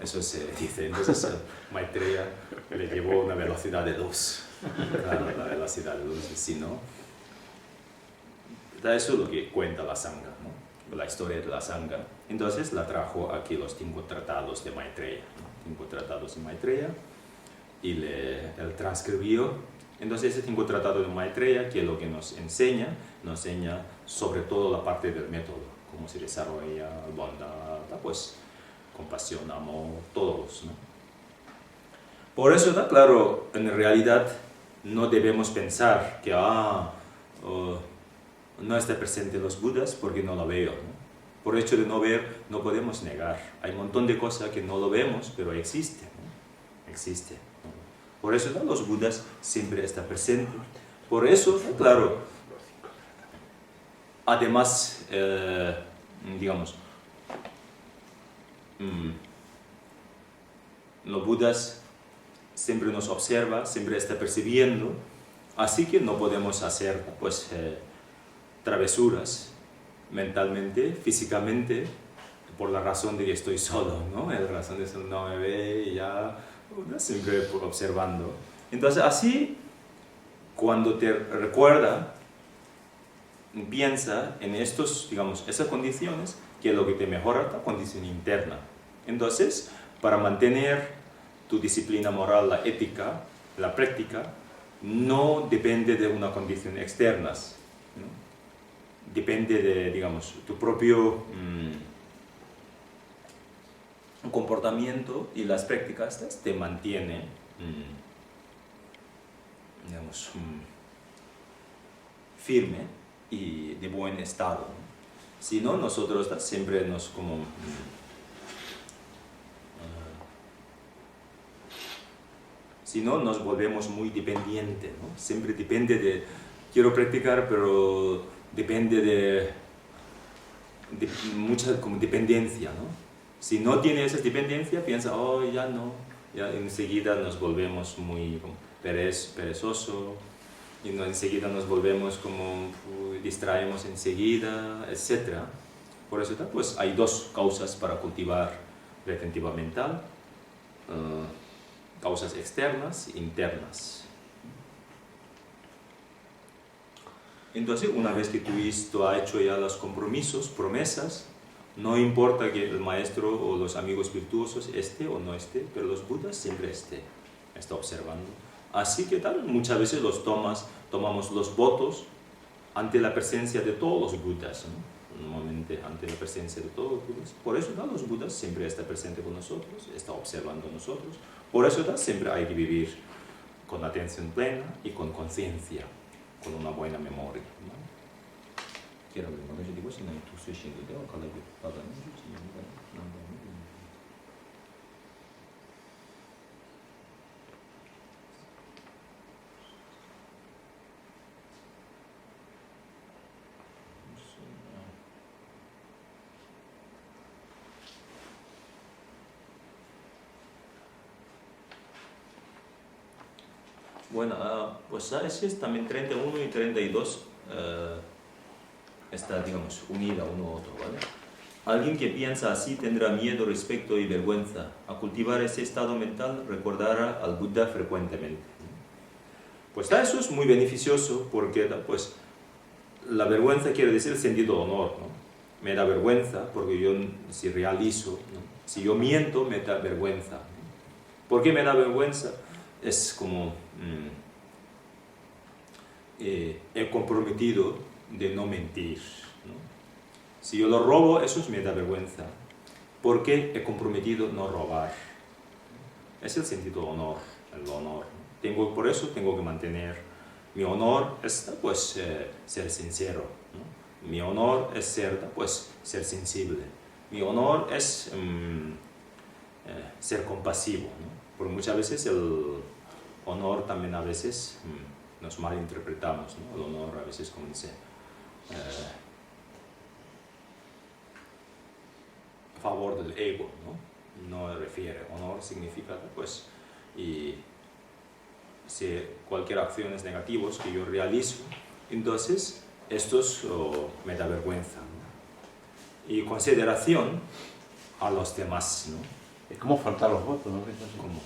Eso se dice. Entonces, Maitreya le llevó una velocidad de luz. Claro, la velocidad de luz, si no. Eso es lo que cuenta la Sangha, ¿no? La historia de la Sangha. Entonces la trajo aquí los 5 tratados de Maitreya, ¿no? 5 tratados de Maitreya, y él transcribió. Entonces ese 5 tratados de Maitreya, que es lo que nos enseña sobre todo la parte del método, cómo se desarrolla bondad, pues compasión, amor, todos, ¿no? Por eso, ¿no? Claro, en realidad no debemos pensar que no está presente los Budas porque no lo veo, ¿no? Por hecho de no ver, no podemos negar. Hay un montón de cosas que no lo vemos, pero existen, ¿no? Existe, ¿no? Por eso, ¿no? Los Budas siempre están presentes. Por eso, ¿no? Claro, además, digamos, los Budas siempre nos observa, siempre está percibiendo, así que no podemos hacer, pues, travesuras mentalmente, físicamente, por la razón de que estoy solo, ¿no? La razón de que no me ve y ya, siempre observando. Entonces, así, cuando te recuerda, piensa en estos, digamos, esas condiciones, que es lo que te mejora la condición interna. Entonces, para mantener tu disciplina moral, la ética, la práctica, no depende de una condición externa, ¿no? Depende de, digamos, tu propio comportamiento, y las prácticas te mantienen, digamos, firme y de buen estado, ¿no? Si no, nosotros siempre nos como si no, nos volvemos muy dependientes, ¿no? Siempre depende de, quiero practicar, pero depende de mucha como dependencia, ¿no? Si no tiene esa dependencia, piensa, oh, ya no, ya enseguida nos volvemos muy perezosos, y enseguida nos volvemos como, distraemos enseguida, etc. Por eso, pues, hay 2 causas para cultivar retentiva mental. Causas externas e internas. Entonces, una vez que tú has hecho ya los compromisos, promesas, no importa que el maestro o los amigos virtuosos esté o no esté, pero los Budas siempre está observando. Así que tal, muchas veces tomamos los votos ante la presencia de todos los Budas, ¿no? Normalmente ante la presencia de todos los Budas. Por eso, ¿no? Los Budas siempre están presentes con nosotros, está observando a nosotros. Por eso, ¿no? Siempre hay que vivir con atención plena y con conciencia, con una buena memoria, ¿no? Quiero ver, ¿no? Yo digo, si no hay tu sushi, ¿no? Cada vez que pagan, ¿no? Bueno, pues es también 31 y 32 está, digamos, unida uno a otro, ¿vale? Alguien que piensa así tendrá miedo, respeto y vergüenza. A cultivar ese estado mental recordará al Buda frecuentemente. Pues eso es muy beneficioso porque, pues, la vergüenza quiere decir sentido de honor, ¿no? Me da vergüenza porque yo, si realizo, ¿no? Si yo miento, me da vergüenza, ¿no? ¿Por qué me da vergüenza? Es como he comprometido de no mentir, ¿no? Si yo lo robo, eso me da vergüenza, porque he comprometido no robar. Es el sentido de honor, el honor, ¿no? Por eso tengo que mantener mi honor, es, pues, ser sincero, ¿no? Mi honor es ser sensible. Mi honor es ser compasivo, ¿no? Porque muchas veces el honor también a veces nos malinterpretamos, ¿no? El honor a veces, como dice, a favor del ego, ¿no? No refiere. Honor significa, pues, y si cualquier acciones negativas que yo realizo, entonces estos me da vergüenza, ¿no? Y consideración a los demás, ¿no? Es como faltar los votos, ¿no? Como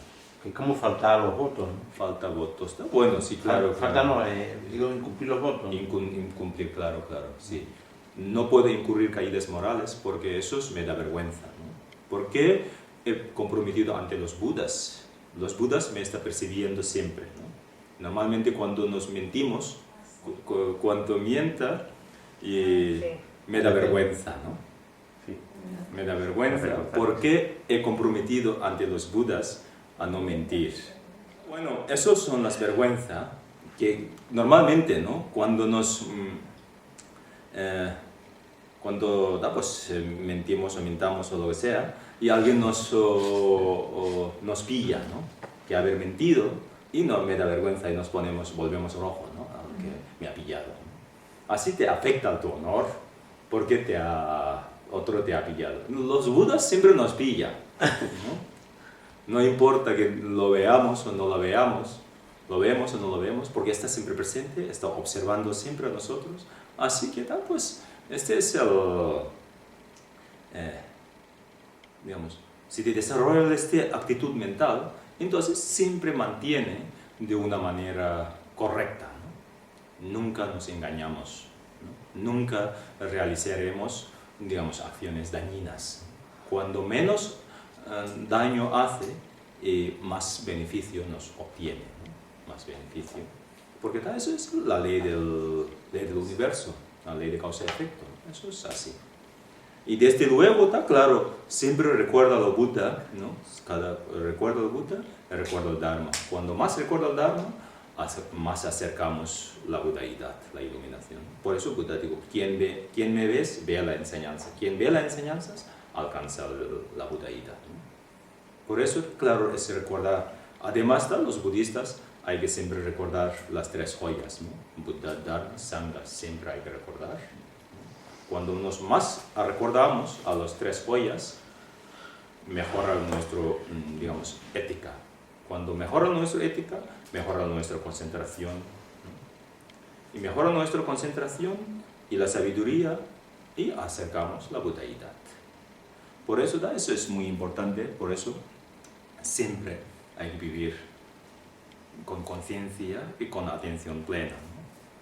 Que como faltar los votos, ¿no? Falta votos. ¿No? Bueno, sí, claro. Falta claro. no, digo incumplir los votos. Incumplir, claro, sí. No puedo incurrir caídas morales porque eso me da vergüenza, ¿no? Porque he comprometido ante los budas. Los budas me están persiguiendo siempre, ¿no? Normalmente cuando nos mentimos, cuando mienta, y me da vergüenza, ¿no? Sí. Me da vergüenza porque he comprometido ante los budas a no mentir. Bueno, esas son las vergüenzas que normalmente, ¿no? Cuando nos mentimos o mintamos o lo que sea, y alguien nos pilla, ¿no? Que haber mentido, y no me da vergüenza y volvemos rojos, ¿no? Aunque me ha pillado, ¿no? Así te afecta tu honor porque otro te ha pillado. Los budas siempre nos pillan, ¿no? No importa que lo veamos o no lo veamos, lo vemos o no lo vemos, porque está siempre presente, está observando siempre a nosotros. Así que tal, pues, este es digamos, si te desarrollas esta actitud mental, entonces siempre mantiene de una manera correcta, ¿no? Nunca nos engañamos, ¿no? Nunca realizaremos, digamos, acciones dañinas. Cuando menos daño hace, más beneficio nos obtiene, ¿no? Más beneficio. Porque tal, eso es la ley del universo, la ley de causa y efecto. Eso es así. Y desde luego, está claro, siempre recuerda al Buda, ¿no? Cada recuerdo al Buda, recuerdo al Dharma. Cuando más recuerdo al Dharma, más acercamos la budaidad, la iluminación. Por eso Buda digo, quien me ves, vea la enseñanza. Quien ve las enseñanzas, alcanza la budaidad, ¿no? Por eso, claro, es recordar. Además, los budistas hay que siempre recordar las tres joyas, ¿no? Buda, Dharma, Sangha, siempre hay que recordar. Cuando nos más recordamos a las tres joyas, mejora nuestra, digamos, ética. Cuando mejora nuestra ética, mejora nuestra concentración. Y mejora nuestra concentración y la sabiduría y acercamos la budaidad. Por eso, eso es muy importante, por eso siempre hay que vivir con conciencia y con atención plena.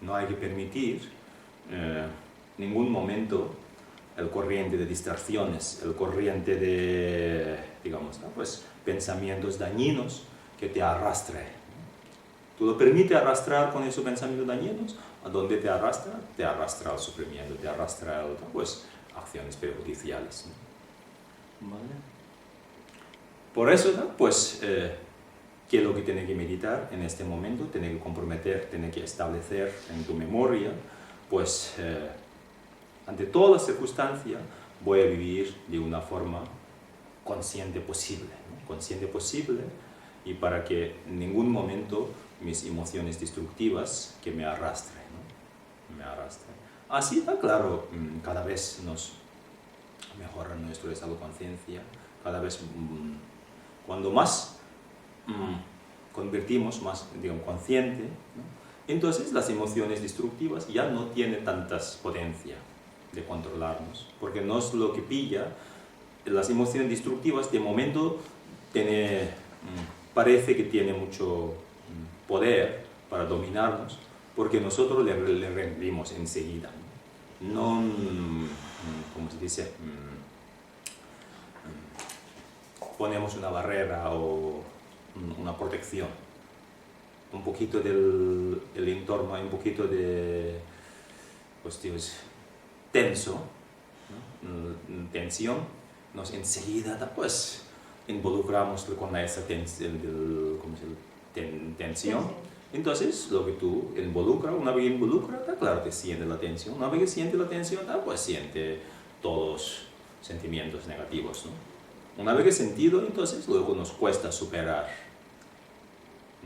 No hay que permitir ningún momento el corriente de distracciones, el corriente de, digamos, ¿no? Pues, pensamientos dañinos que te arrastre. Tú lo permites arrastrar con esos pensamientos dañinos, ¿a dónde te arrastra? Te arrastra al sufrimiento, te arrastra a, pues, acciones perjudiciales, ¿no? ¿Vale? Por eso, ¿no? Pues, ¿qué es lo que tienes que meditar en este momento? Tienes que comprometer, tienes que establecer en tu memoria, pues, ante todas las circunstancias, voy a vivir de una forma consciente posible, ¿no? Consciente posible, y para que en ningún momento mis emociones destructivas que me arrastren, ¿no? Me arrastren. Así está claro, cada vez nos mejora nuestro estado de conciencia, cada vez cuando más convertimos, más, digamos, consciente, ¿no? Entonces las emociones destructivas ya no tienen tantas potencia de controlarnos, porque no es lo que pilla. Las emociones destructivas de momento parece que tiene mucho poder para dominarnos, porque nosotros le rendimos enseguida, no, ¿cómo se dice? Ponemos una barrera o una protección, un poquito del entorno, un poquito de, pues, tenso, ¿no? Tensión, nos enseguida, pues, involucramos con esa tensión. Entonces, lo que tú involucras, una vez involucra, está claro que siente la tensión. Una vez que siente la tensión, pues siente todos los sentimientos negativos, ¿no? Una vez que sentido, entonces luego nos cuesta superar.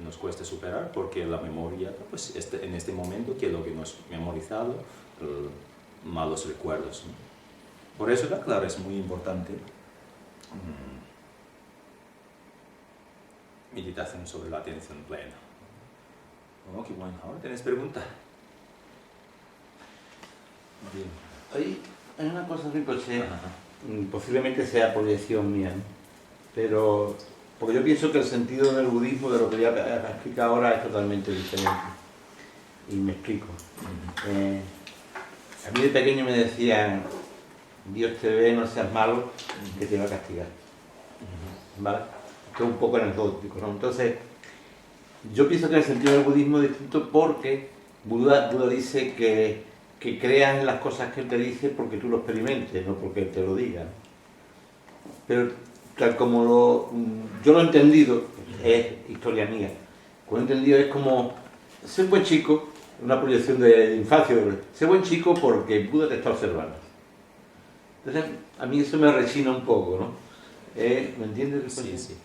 Nos cuesta superar porque la memoria, pues, en este momento, que es lo que nos ha memorizado, malos recuerdos, ¿no? Por eso, claro, es muy importante meditación sobre la atención plena. Oh, qué bueno. Ahora tienes pregunta. Bien. Hay una cosa, Rinpoche, posiblemente sea proyección mía, ¿no? Pero Porque yo pienso que el sentido del budismo, de lo que voy a explicar ahora, es totalmente diferente. Y me explico. A mí de pequeño me decían, Dios te ve, no seas malo, que te va a castigar. ¿Vale? Esto es un poco anecdótico, ¿no? Entonces, yo pienso que el sentido del budismo es distinto porque Buda dice que creas en las cosas que él te dice porque tú lo experimentes, no porque él te lo diga. Pero tal como yo lo he entendido, es historia mía, lo he entendido es como ser buen chico, una proyección de infancia, ser buen chico porque Buda te está observando. Entonces, a mí eso me rechina un poco, ¿no? ¿Me entiendes? Sí, sí.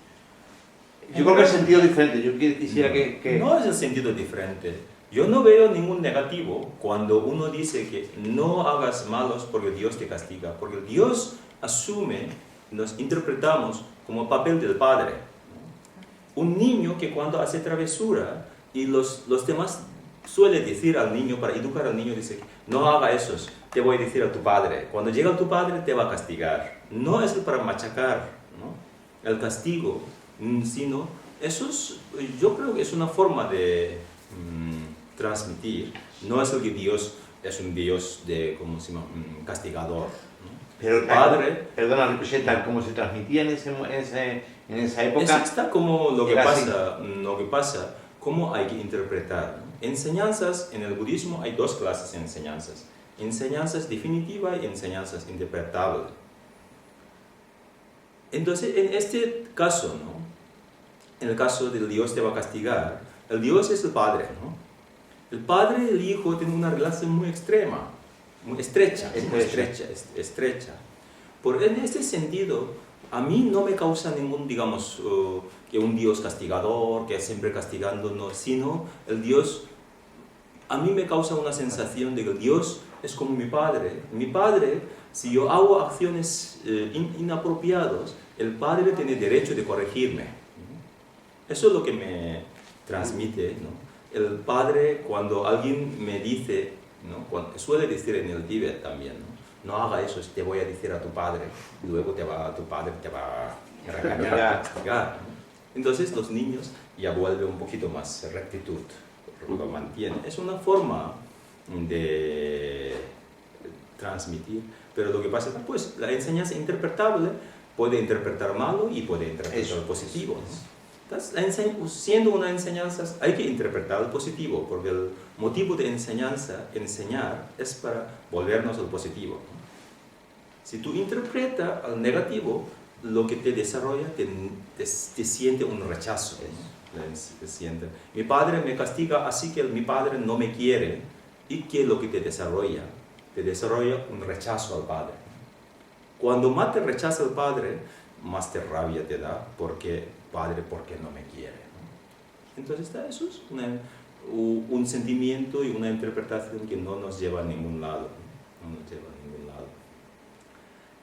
Yo creo que el sentido es diferente. Yo quisiera que... No es el sentido diferente. Yo no veo ningún negativo cuando uno dice que no hagas malos porque Dios te castiga. Porque Dios asume, nos interpretamos como papel del padre. Un niño que cuando hace travesura y los demás suele decir al niño, para educar al niño, dice, no haga eso, te voy a decir a tu padre. Cuando llega tu padre te va a castigar. No es para machacar, ¿no? El castigo, sino eso es, yo creo que es una forma de transmitir. No es el que Dios es un Dios de, ¿cómo se llama? Castigador, ¿no? Pero el padre... Perdona, representa cómo se transmitía en esa época. Eso está como lo que pasa, cómo hay que interpretar, ¿no? Enseñanzas, en el budismo hay dos clases de enseñanzas. Enseñanzas definitivas y enseñanzas interpretables. Entonces, en este caso, ¿no? En el caso del Dios te va a castigar, el Dios es el Padre, ¿no? El Padre y el Hijo tienen una relación muy extrema, muy estrecha. En este sentido, a mí no me causa ningún, digamos, que un Dios castigador, que es siempre castigando, no, sino el Dios, a mí me causa una sensación de que el Dios es como mi Padre. Mi Padre, si yo hago acciones inapropiadas, el Padre tiene derecho de corregirme. Eso es lo que me transmite, ¿no? El Padre, cuando alguien me dice, ¿no? Suele decir en el Tíbet también, ¿no? No haga eso, te voy a decir a tu padre, y luego tu padre te va a regañar, a castigar, ¿no? Entonces los niños ya vuelven un poquito más rectitud, lo mantienen. Es una forma de transmitir, pero lo que pasa es que pues, la enseñanza interpretable puede interpretar malo y puede interpretar positivo, ¿no? Entonces, siendo una enseñanza, hay que interpretar el positivo, porque el motivo de enseñar, es para volvernos al positivo, ¿no? Si tú interpretas al negativo, lo que te desarrolla te siente un rechazo, ¿no? Te siente, mi padre me castiga, así que mi padre no me quiere. ¿Y qué es lo que te desarrolla? Te desarrolla un rechazo al padre. Cuando más te rechaza al padre, más te rabia te da, porque padre, ¿por qué no me quiere? ¿No? Entonces eso es un sentimiento y una interpretación que no nos lleva a ningún lado, ¿no? No nos lleva a ningún lado.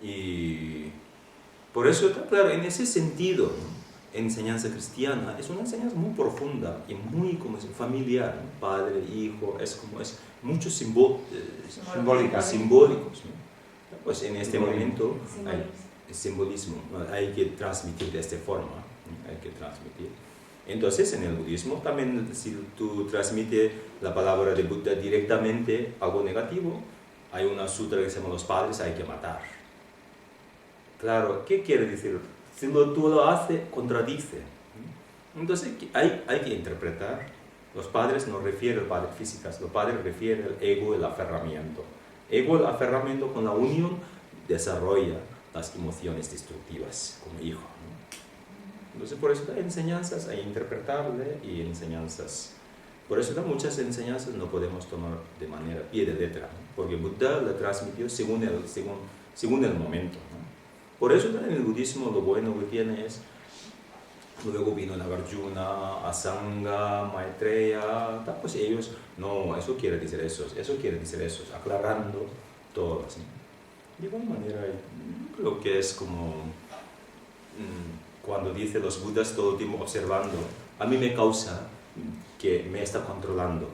Y por eso, claro, en ese sentido, ¿no? Enseñanza cristiana es una enseñanza muy profunda y muy como es, familiar, ¿no? Padre, hijo, es muchos simbólicos, ¿no? Pues en este momento hay simbolismo, hay que transmitir de esta forma, ¿no? Hay que transmitir. Entonces en el budismo también, si tú transmites la palabra de Buda directamente, algo negativo, hay una sutra que se llama los padres hay que matar. Claro, ¿qué quiere decir? Si tú lo haces, contradice. Entonces hay que interpretar. Los padres no refieren al padre físico, los padres refieren al ego, el aferramiento. Ego, el aferramiento con la unión desarrolla las emociones destructivas como hijo, ¿no? Entonces por eso hay enseñanzas, hay interpretables y enseñanzas. Por eso muchas enseñanzas no podemos tomar de manera pie de letra, ¿no? Porque Buda la transmitió según el momento, ¿no? Por eso en el budismo lo bueno que tiene es, luego vino Nagarjuna, Asanga, Maitreya, pues ellos, no, eso quiere decir eso, aclarando todo, ¿sí? De igual manera, creo que es como cuando dice los budas todo el tiempo observando, a mí me causa que me está controlando.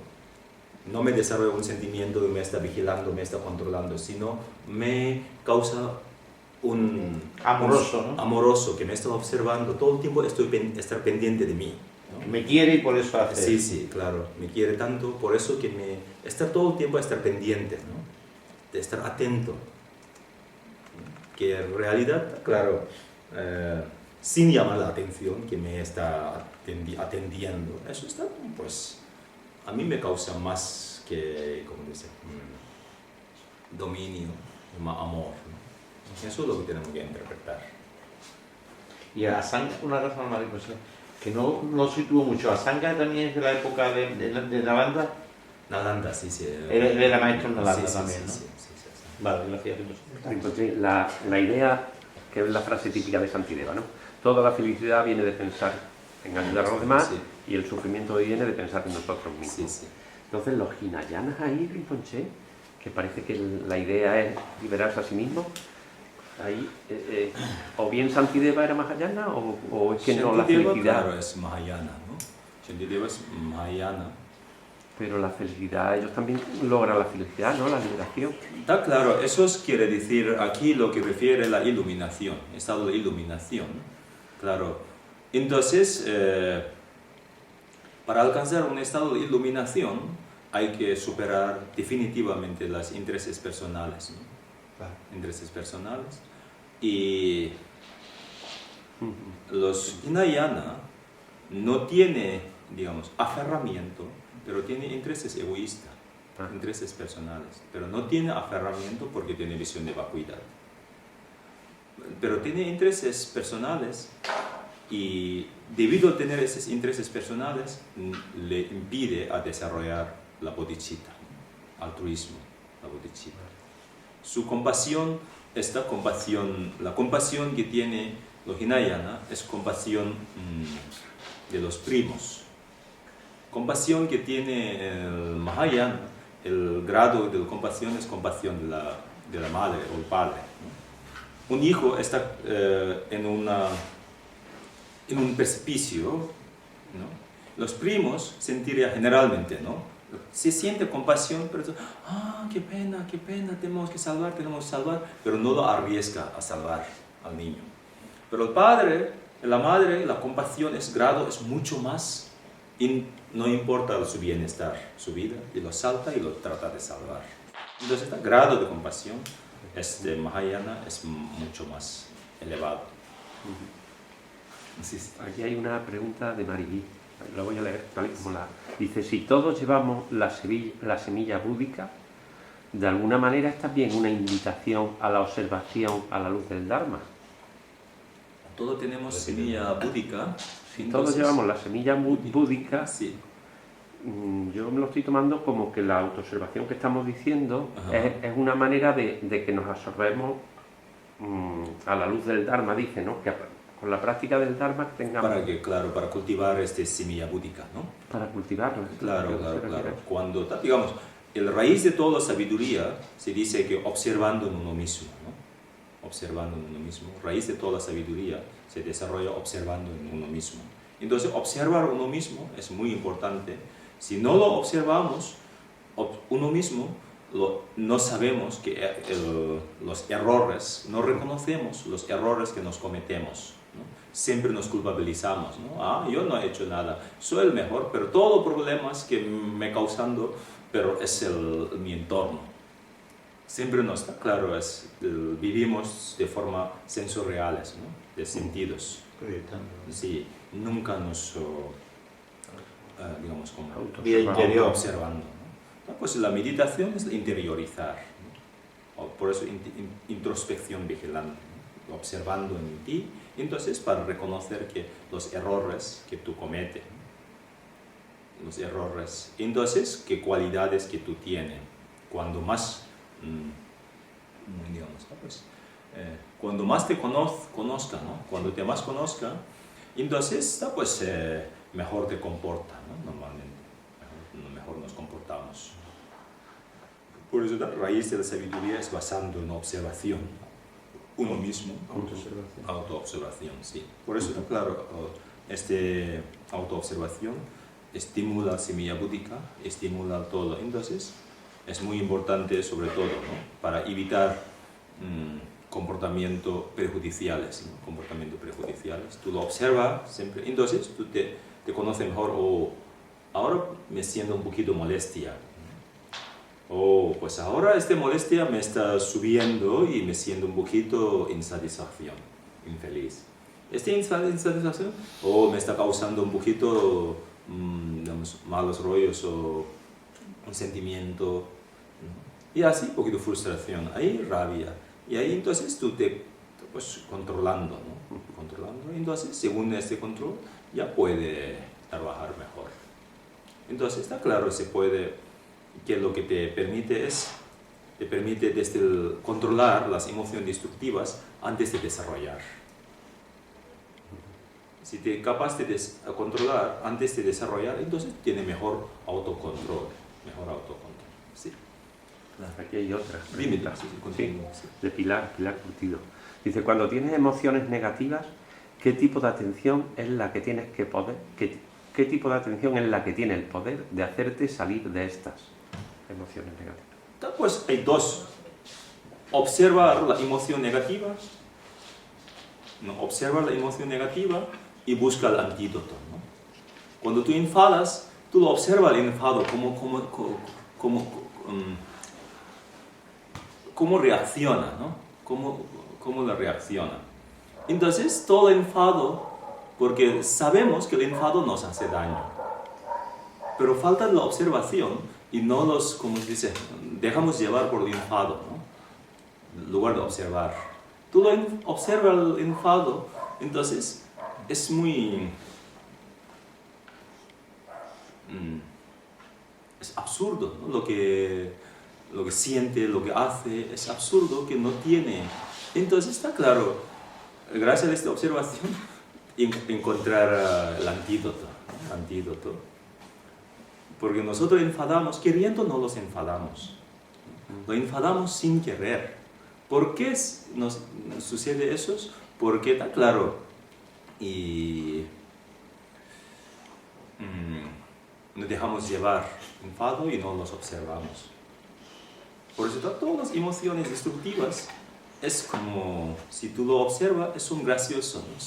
No me desarrolla un sentimiento de me está vigilando, me está controlando, sino me causa un Amoroso, ¿no? amoroso que me está observando todo el tiempo, estar pendiente de mí, ¿no? Me quiere y por eso hace. Sí, sí, claro, me quiere tanto, por eso que estar todo el tiempo a estar pendiente, ¿no? De estar atento, que en realidad, claro, sin llamar la atención, que me está atendiendo, eso está, pues, a mí me causa más que, ¿cómo dice? Dominio, más amor, ¿no? Eso es lo que tenemos que interpretar. Y a Asanga, una cosa más que no situó mucho. Asanga también es de la época de Nalanda. Nalanda, sí, sí. Él era maestro en Nalanda Sí, también, sí, ¿no? sí, sí, sí, sí. Vale, gracias. Entonces, la idea, que es la frase típica de Santideva, ¿no? Toda la felicidad viene de pensar en ayudar a los demás Sí. y el sufrimiento viene de pensar en nosotros mismos. Sí, sí. Entonces, los hinayanas ahí, Rinpoche, que parece que la idea es liberarse a sí mismo, ahí, o bien Santideva era Mahayana o es que no la Shantideva, felicidad. claro, es Mahayana, ¿no? Shantideva es Mahayana. Pero la felicidad, ellos también logran la felicidad, ¿no? La liberación. Está claro, eso quiere decir aquí lo que refiere a la iluminación, estado de iluminación. Claro, entonces, para alcanzar un estado de iluminación hay que superar definitivamente los intereses personales, ¿no? Claro. Intereses personales. Y los Hinayana no tiene, digamos, aferramiento, pero tiene intereses egoístas, intereses personales, pero no tiene aferramiento porque tiene visión de vacuidad. Pero tiene intereses personales y debido a tener esos intereses personales le impide a desarrollar la bodhicitta, altruismo, la bodhicitta. Su compasión, la compasión que tiene los Hinayana es compasión de los primos. Compasión que tiene el Mahayana, el grado de compasión es compasión de la madre o el padre, ¿no? Un hijo está en un precipicio, ¿no? Los primos sentirían generalmente, ¿no? Se siente compasión, pero qué pena, tenemos que salvar, pero no lo arriesga a salvar al niño. Pero el padre, la madre, la compasión es mucho más, no importa su bienestar, su vida, y lo salta y lo trata de salvar. Entonces, el grado de compasión de Mahayana es mucho más elevado. Sí, sí. Aquí hay una pregunta de Maribí, la voy a leer tal y como dice: si todos llevamos la semilla búdica, de alguna manera es también una invitación a la observación a la luz del Dharma. Todos tenemos semilla búdica. Si todos llevamos la semilla búdica, sí. Yo me lo estoy tomando como que la autoobservación que estamos diciendo es una manera de que nos absorbemos a la luz del Dharma, dice, ¿no? Que con la práctica del Dharma tengamos... Para cultivar semilla búdica, ¿no? Para cultivarla. Claro. Cuando, digamos, el raíz de toda sabiduría se dice que observando en uno mismo, ¿no? Observando en uno mismo. Raíz de toda sabiduría se desarrolla observando en uno mismo. Entonces, observar uno mismo es muy importante. Si no lo observamos uno mismo, no sabemos que los errores, no reconocemos los errores que nos cometemos, ¿no? Siempre nos culpabilizamos, ¿no? Yo no he hecho nada, soy el mejor, pero todos los problemas que me causando, pero es mi entorno. Siempre no está claro, vivimos de forma sensoriales, ¿no? De sentidos. Sí, nunca nos, digamos, como observando, ¿no? Pues la meditación es interiorizar, ¿no? Por eso introspección vigilante, ¿no? Observando en ti, entonces para reconocer que los errores que tú cometes, ¿no? Los errores, entonces qué cualidades que tú tienes, cuando más, digamos, ¿no? Pues, cuando más te conozca, ¿no? Cuando te más conozca, entonces pues, mejor te comporta, ¿no? Normalmente, mejor nos comportamos. Por eso la raíz de la sabiduría es basando en observación, uno mismo, autoobservación, sí. Por eso, claro, autoobservación estimula la semilla búdica, estimula todo. Entonces, es muy importante sobre todo, ¿no? Para evitar comportamiento perjudiciales, ¿no? Comportamiento perjudiciales. Tú lo observas siempre, entonces tú te conoces mejor, o ahora me siento un poquito molestia, o pues ahora esta molestia me está subiendo y me siento un poquito insatisfacción, infeliz. Esta insatisfacción o me está causando un poquito digamos, malos rollos o un sentimiento, ¿no? Y así un poquito frustración, ahí rabia. Y ahí entonces tú te pues controlando, ¿no? Controlando. Entonces, según este control, ya puede trabajar mejor. Entonces, está claro, se puede, que lo que te permite desde controlar las emociones destructivas antes de desarrollar. Si te es capaz de controlar antes de desarrollar, entonces tiene mejor autocontrol. Sí. Aquí hay otra Dime, pregunta. sí, Sí, continúa, sí. de Pilar Curtido. Dice, cuando tienes emociones negativas, ¿qué tipo de atención es la que tienes que poder, qué tipo de atención es la que tiene el poder de hacerte salir de estas emociones negativas? Pues hay dos. Observa la emoción negativa, ¿no? Observa la emoción negativa y busca el antídoto, ¿no? Cuando tú enfadas, tú lo observas el enfado, cómo reacciona, ¿no? Cómo la reacciona. Entonces, todo enfado, porque sabemos que el enfado nos hace daño, pero falta la observación y no los, como se dice, dejamos llevar por el enfado, ¿no? En lugar de observar. Tú lo observas el enfado, entonces es muy... es absurdo, ¿no? Lo que siente, lo que hace, es absurdo que no tiene. Entonces está claro, gracias a esta observación, encontrar el antídoto, ¿no? El antídoto. Porque nosotros enfadamos, queriendo no los enfadamos. Lo enfadamos sin querer. ¿Por qué nos sucede eso? Porque está claro y nos dejamos llevar enfado y no los observamos. Por eso todas las emociones destructivas es como, si tú lo observas, son graciosos, ¿no?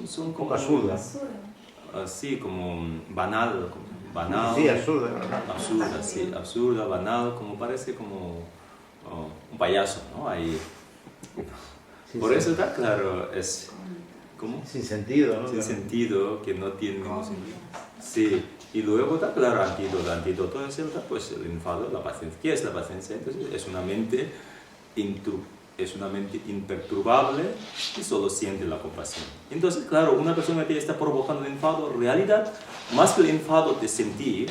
Son como absurdas. así como banal, Sí, absurda. absurda, sí, absurda, banal, como parece como un payaso, ¿no? Ahí. Sí, Por sí. eso está claro, es ¿cómo? Sin sentido, ¿no? Sin sentido, que no tiene ningún sentido. Sí, y luego está claro el antídoto es pues, el enfado, la paciencia. ¿Qué es la paciencia? Entonces es una mente imperturbable y solo siente la compasión. Entonces, claro, una persona que está provocando el enfado, en realidad, más que el enfado de sentir,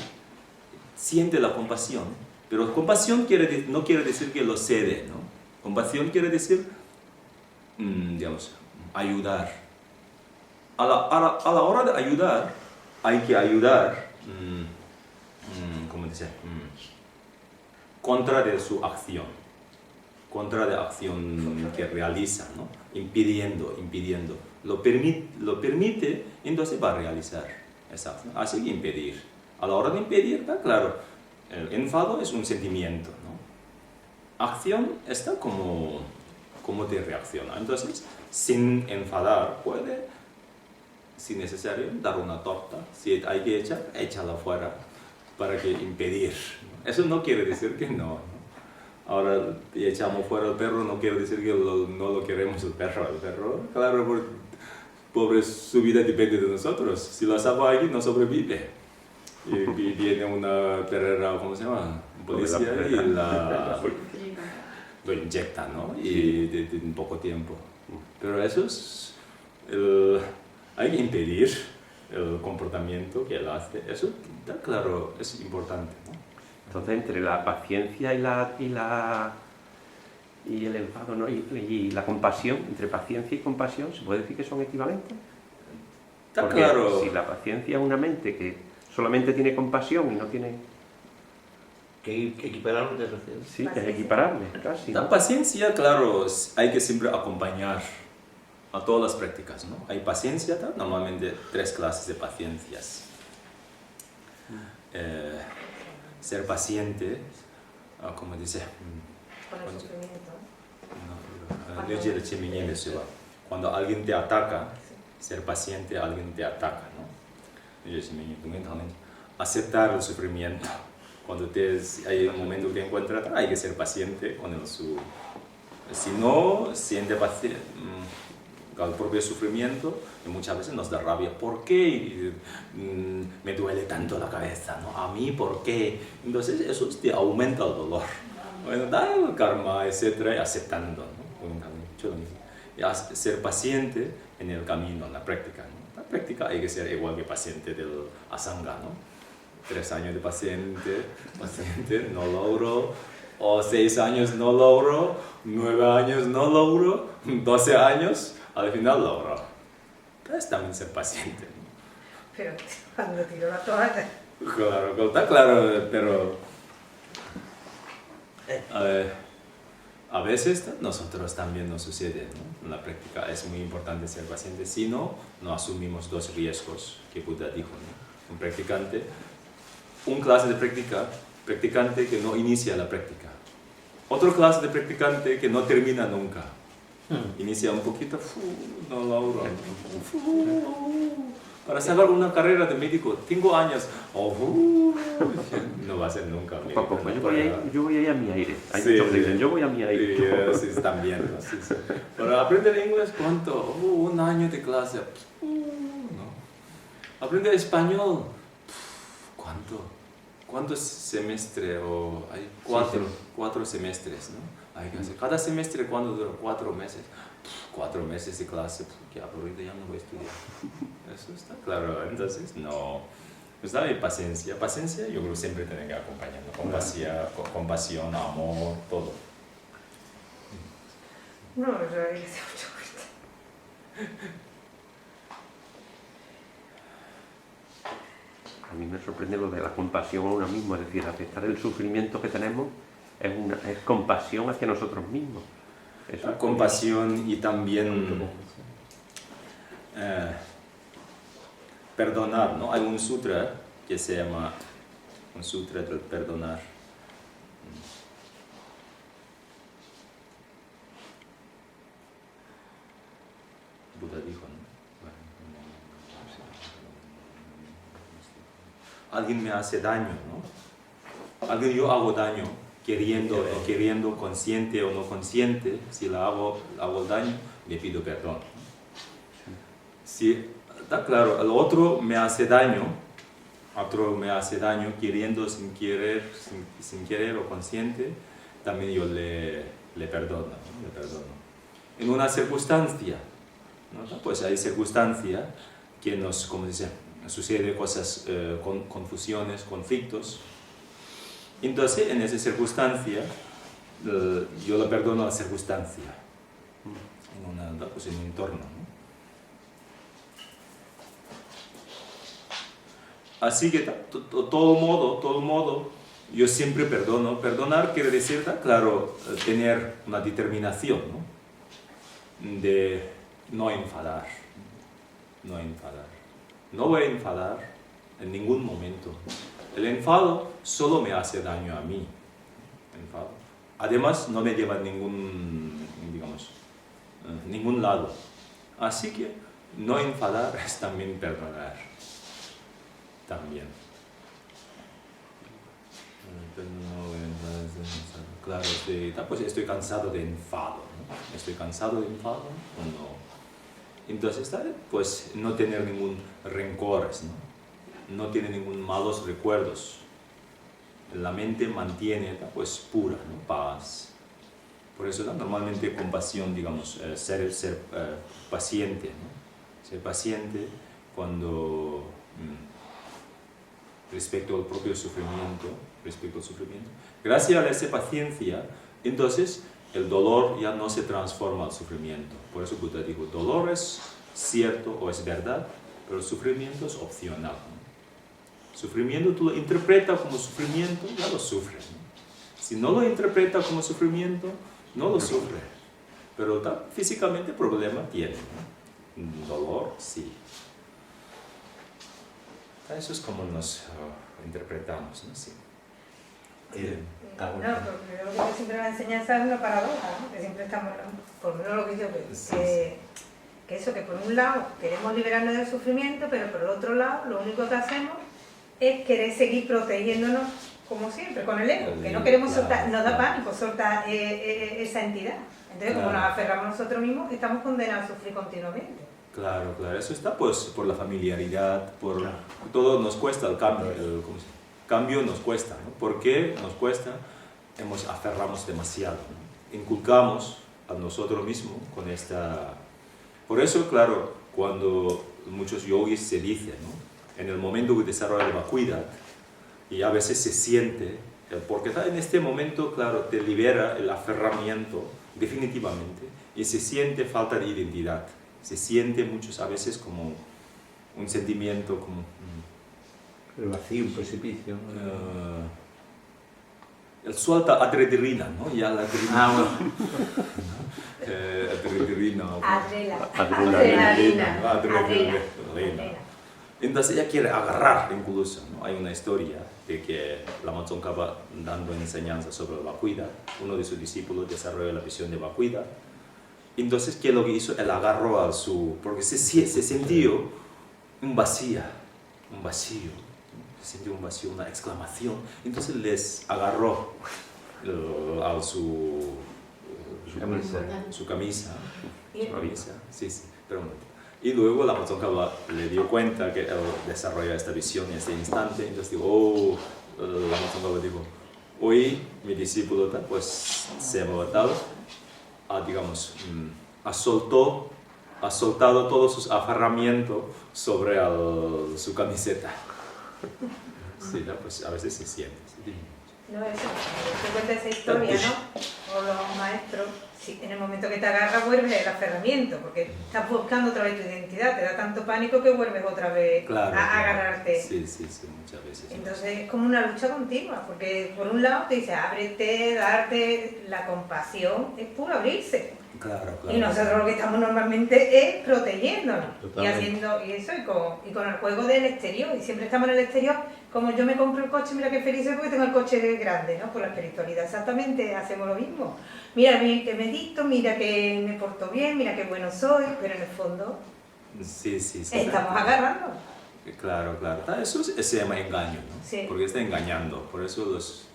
siente la compasión. Pero compasión no quiere decir que lo cede, ¿no? Compasión quiere decir, digamos, ayudar. A la hora de ayudar, hay que ayudar, ¿cómo dice? Contra de su acción. Contra de acción que realiza, ¿no? Impidiendo. Lo permite, entonces va a realizar esa acción. Así que impedir. A la hora de impedir, está claro, el enfado es un sentimiento, ¿no? Acción está como te reacciona. Entonces, sin enfadar, puede, si necesario, dar una torta. Si hay que echar, échala fuera para que impedir. Eso no quiere decir que no. Ahora echamos fuera el perro, no quiere decir que no lo queremos el perro. El perro, claro, pobre, su vida depende de nosotros. Si lo saco aquí, no sobrevive. Y viene una perrera, ¿cómo se llama? Policía y lo inyecta, ¿no? Y en poco tiempo. Pero eso es... hay que impedir el comportamiento que él hace. Eso, está claro, es importante, ¿no? Entonces, entre la paciencia y el enfado, ¿no? y la compasión, entre paciencia y compasión, ¿se puede decir que son equivalentes? Está Porque claro. si la paciencia es una mente que solamente tiene compasión y no tiene... Que equipararlo te refieres. Sí, es equiparable, casi, La ¿no? paciencia, claro, hay que siempre acompañar a todas las prácticas, ¿no? Hay paciencia, ¿no? Normalmente 3 clases de paciencias. Ser paciente, como dice, Con el sufrimiento. Cuando alguien te ataca, ser paciente, alguien te ataca, ¿no? Aceptar el sufrimiento. Cuando hay un momento que encuentras, hay que ser paciente con si no siente el propio sufrimiento, y muchas veces nos da rabia. ¿Por qué me duele tanto la cabeza? ¿No? ¿A mí por qué? Entonces eso te aumenta el dolor. Bueno, da el karma, etcétera, y aceptando, ¿no? Y ser paciente en el camino, en la práctica, ¿no? La práctica hay que ser igual que paciente del asanga, ¿no? 3 años de paciente, no logro, o 6 años no logro, 9 años no logro, 12 años, al final logro. Es también ser paciente, ¿no? Pero cuando tiró la toalla. Claro, está claro, pero a veces nosotros también nos sucede, ¿no? En la práctica es muy importante ser paciente, si no, no asumimos 2 riesgos que Buda dijo, ¿no? Un clase de practicante que no inicia la práctica. Otro clase de practicante que no termina nunca. Inicia un poquito, no logro. Para sacar una carrera de médico, 5 años, no va a ser nunca médico. Yo voy ahí a mi aire. Hay Sí, muchos que dicen, yo voy a mi aire. Sí, también, ¿no? Sí. Para aprender inglés, ¿cuánto? 1 año de clase. ¿No? Aprender español, ¿cuántos semestres? Hay 4 semestres, ¿no? Hay que hacer. Cada semestre, ¿cuánto dura? 4 meses. 4 meses de clase, qué aburrido, ya no voy a estudiar. Eso está claro, entonces no. Pues dame paciencia. Paciencia yo creo que siempre tiene que acompañar, ¿no? Compasión, amor, todo. No, eso hay que hacer mucho fuerte. A mí me sorprende lo de la compasión a uno mismo, es decir, aceptar el sufrimiento que tenemos es compasión hacia nosotros mismos. Eso es Compasión y también perdonar, ¿no? Hay un sutra que se llama un sutra del perdonar. Buda dijo, ¿no? Alguien me hace daño, ¿no? Yo hago daño, queriendo o no queriendo, consciente o no consciente, si hago daño, me pido perdón. Si está claro, el otro me hace daño, queriendo, sin querer o consciente, también yo le perdono, ¿no? En una circunstancia, ¿no? Pues hay circunstancias que nos, como dice, sucede cosas, confusiones, conflictos. Entonces, en esa circunstancia, yo le perdono a la circunstancia, en un entorno, ¿no? Así que, todo modo, yo siempre perdono. Perdonar quiere decir, claro, tener una determinación, ¿no? De no enfadar. No voy a enfadar en ningún momento. El enfado solo me hace daño a mí. Además, no me lleva a ningún lado. Así que no enfadar es también perdonar. También. Claro, pues estoy cansado de enfado, ¿no? ¿Estoy cansado de enfado o no? Entonces, pues no tener ningún rencor, ¿no? No tiene ningún malos recuerdos. La mente mantiene, pues, pura, ¿no? Paz. Por eso, normalmente compasión, digamos, ser paciente, ¿no? Ser paciente cuando respecto al propio sufrimiento, Gracias a esa paciencia, entonces el dolor ya no se transforma al sufrimiento. Por eso Buda dijo, dolor es cierto o es verdad, pero el sufrimiento es opcional, ¿no? Sufrimiento tú lo interpretas como sufrimiento, ya lo sufres, ¿no? Si no lo interpretas como sufrimiento, no lo sufre. Pero físicamente problema tiene, ¿no? Dolor, sí. Eso es como nos interpretamos, ¿no? Sí. Ah, No, bueno. porque lo que yo siempre la enseñanza es una paradoja, ¿no? Que siempre estamos, por lo menos lo que yo veo, Sí, que eso, que por un lado queremos liberarnos del sufrimiento, pero por el otro lado lo único que hacemos es querer seguir protegiéndonos como siempre, con el ego, que no queremos Claro, soltar, nos da claro. pánico soltar esa entidad. Entonces, como Claro. nos aferramos a nosotros mismos, estamos condenados a sufrir continuamente. Claro, claro, eso está pues por la familiaridad, por Claro. todo nos cuesta el cambio, ¿cómo se llama? Cambio nos cuesta, ¿no? ¿Por qué nos cuesta? Hemos aferramos demasiado, ¿no? Inculcamos a nosotros mismos con esta... Por eso, claro, cuando muchos yogis se dicen, ¿no? En el momento que desarrolla la vacuidad, y a veces se siente, porque en este momento, claro, te libera el aferramiento definitivamente, y se siente falta de identidad. Se siente muchas a veces como un sentimiento como El vacío, un precipicio. el suelta adrenalina, ¿no? Ya la adrenalina. Bueno. Adrenalina. Adrenalina. Adrenalina. Entonces ella quiere agarrar incluso, ¿no? Hay una historia de que Lama Tsongkhapa dando enseñanza sobre la vacuidad, uno de sus discípulos desarrolló la visión de vacuidad. Entonces, ¿qué es lo que hizo? Él agarró a su... porque se sintió un vacío, se sintió un vacío, una exclamación. Entonces les agarró a su camisa. Su camisa, sí, pero un momento. Y luego la Tsongkhapa le dio cuenta que él desarrolla esta visión en este instante. Entonces digo, la Tsongkhapa dijo, hoy mi discípulo pues se ha levantado, digamos, ha soltado todos sus aferramientos sobre su camiseta. Sí, ¿no? Pues a veces se siente. ¿Sí? No, eso, te cuenta esa historia, ¿no? O los maestros, sí, en el momento que te agarras vuelves el aferramiento, porque estás buscando otra vez tu identidad, te da tanto pánico que vuelves otra vez Claro, a agarrarte. Sí, muchas veces. Entonces es como una lucha continua, porque por un lado te dice ábrete, darte, la compasión es puro abrirse. Claro. Y nosotros lo que estamos normalmente es protegiéndonos Totalmente. y haciendo y eso y con el juego del exterior. Y siempre estamos en el exterior, como yo me compro el coche, mira qué feliz soy porque tengo el coche grande, ¿no? Por la espiritualidad exactamente hacemos lo mismo. Mira bien que medito, mira que me porto bien, mira qué bueno soy, pero en el fondo Sí. estamos agarrando. Claro. Eso se llama engaño, ¿no? Sí. Porque está engañando. Por eso los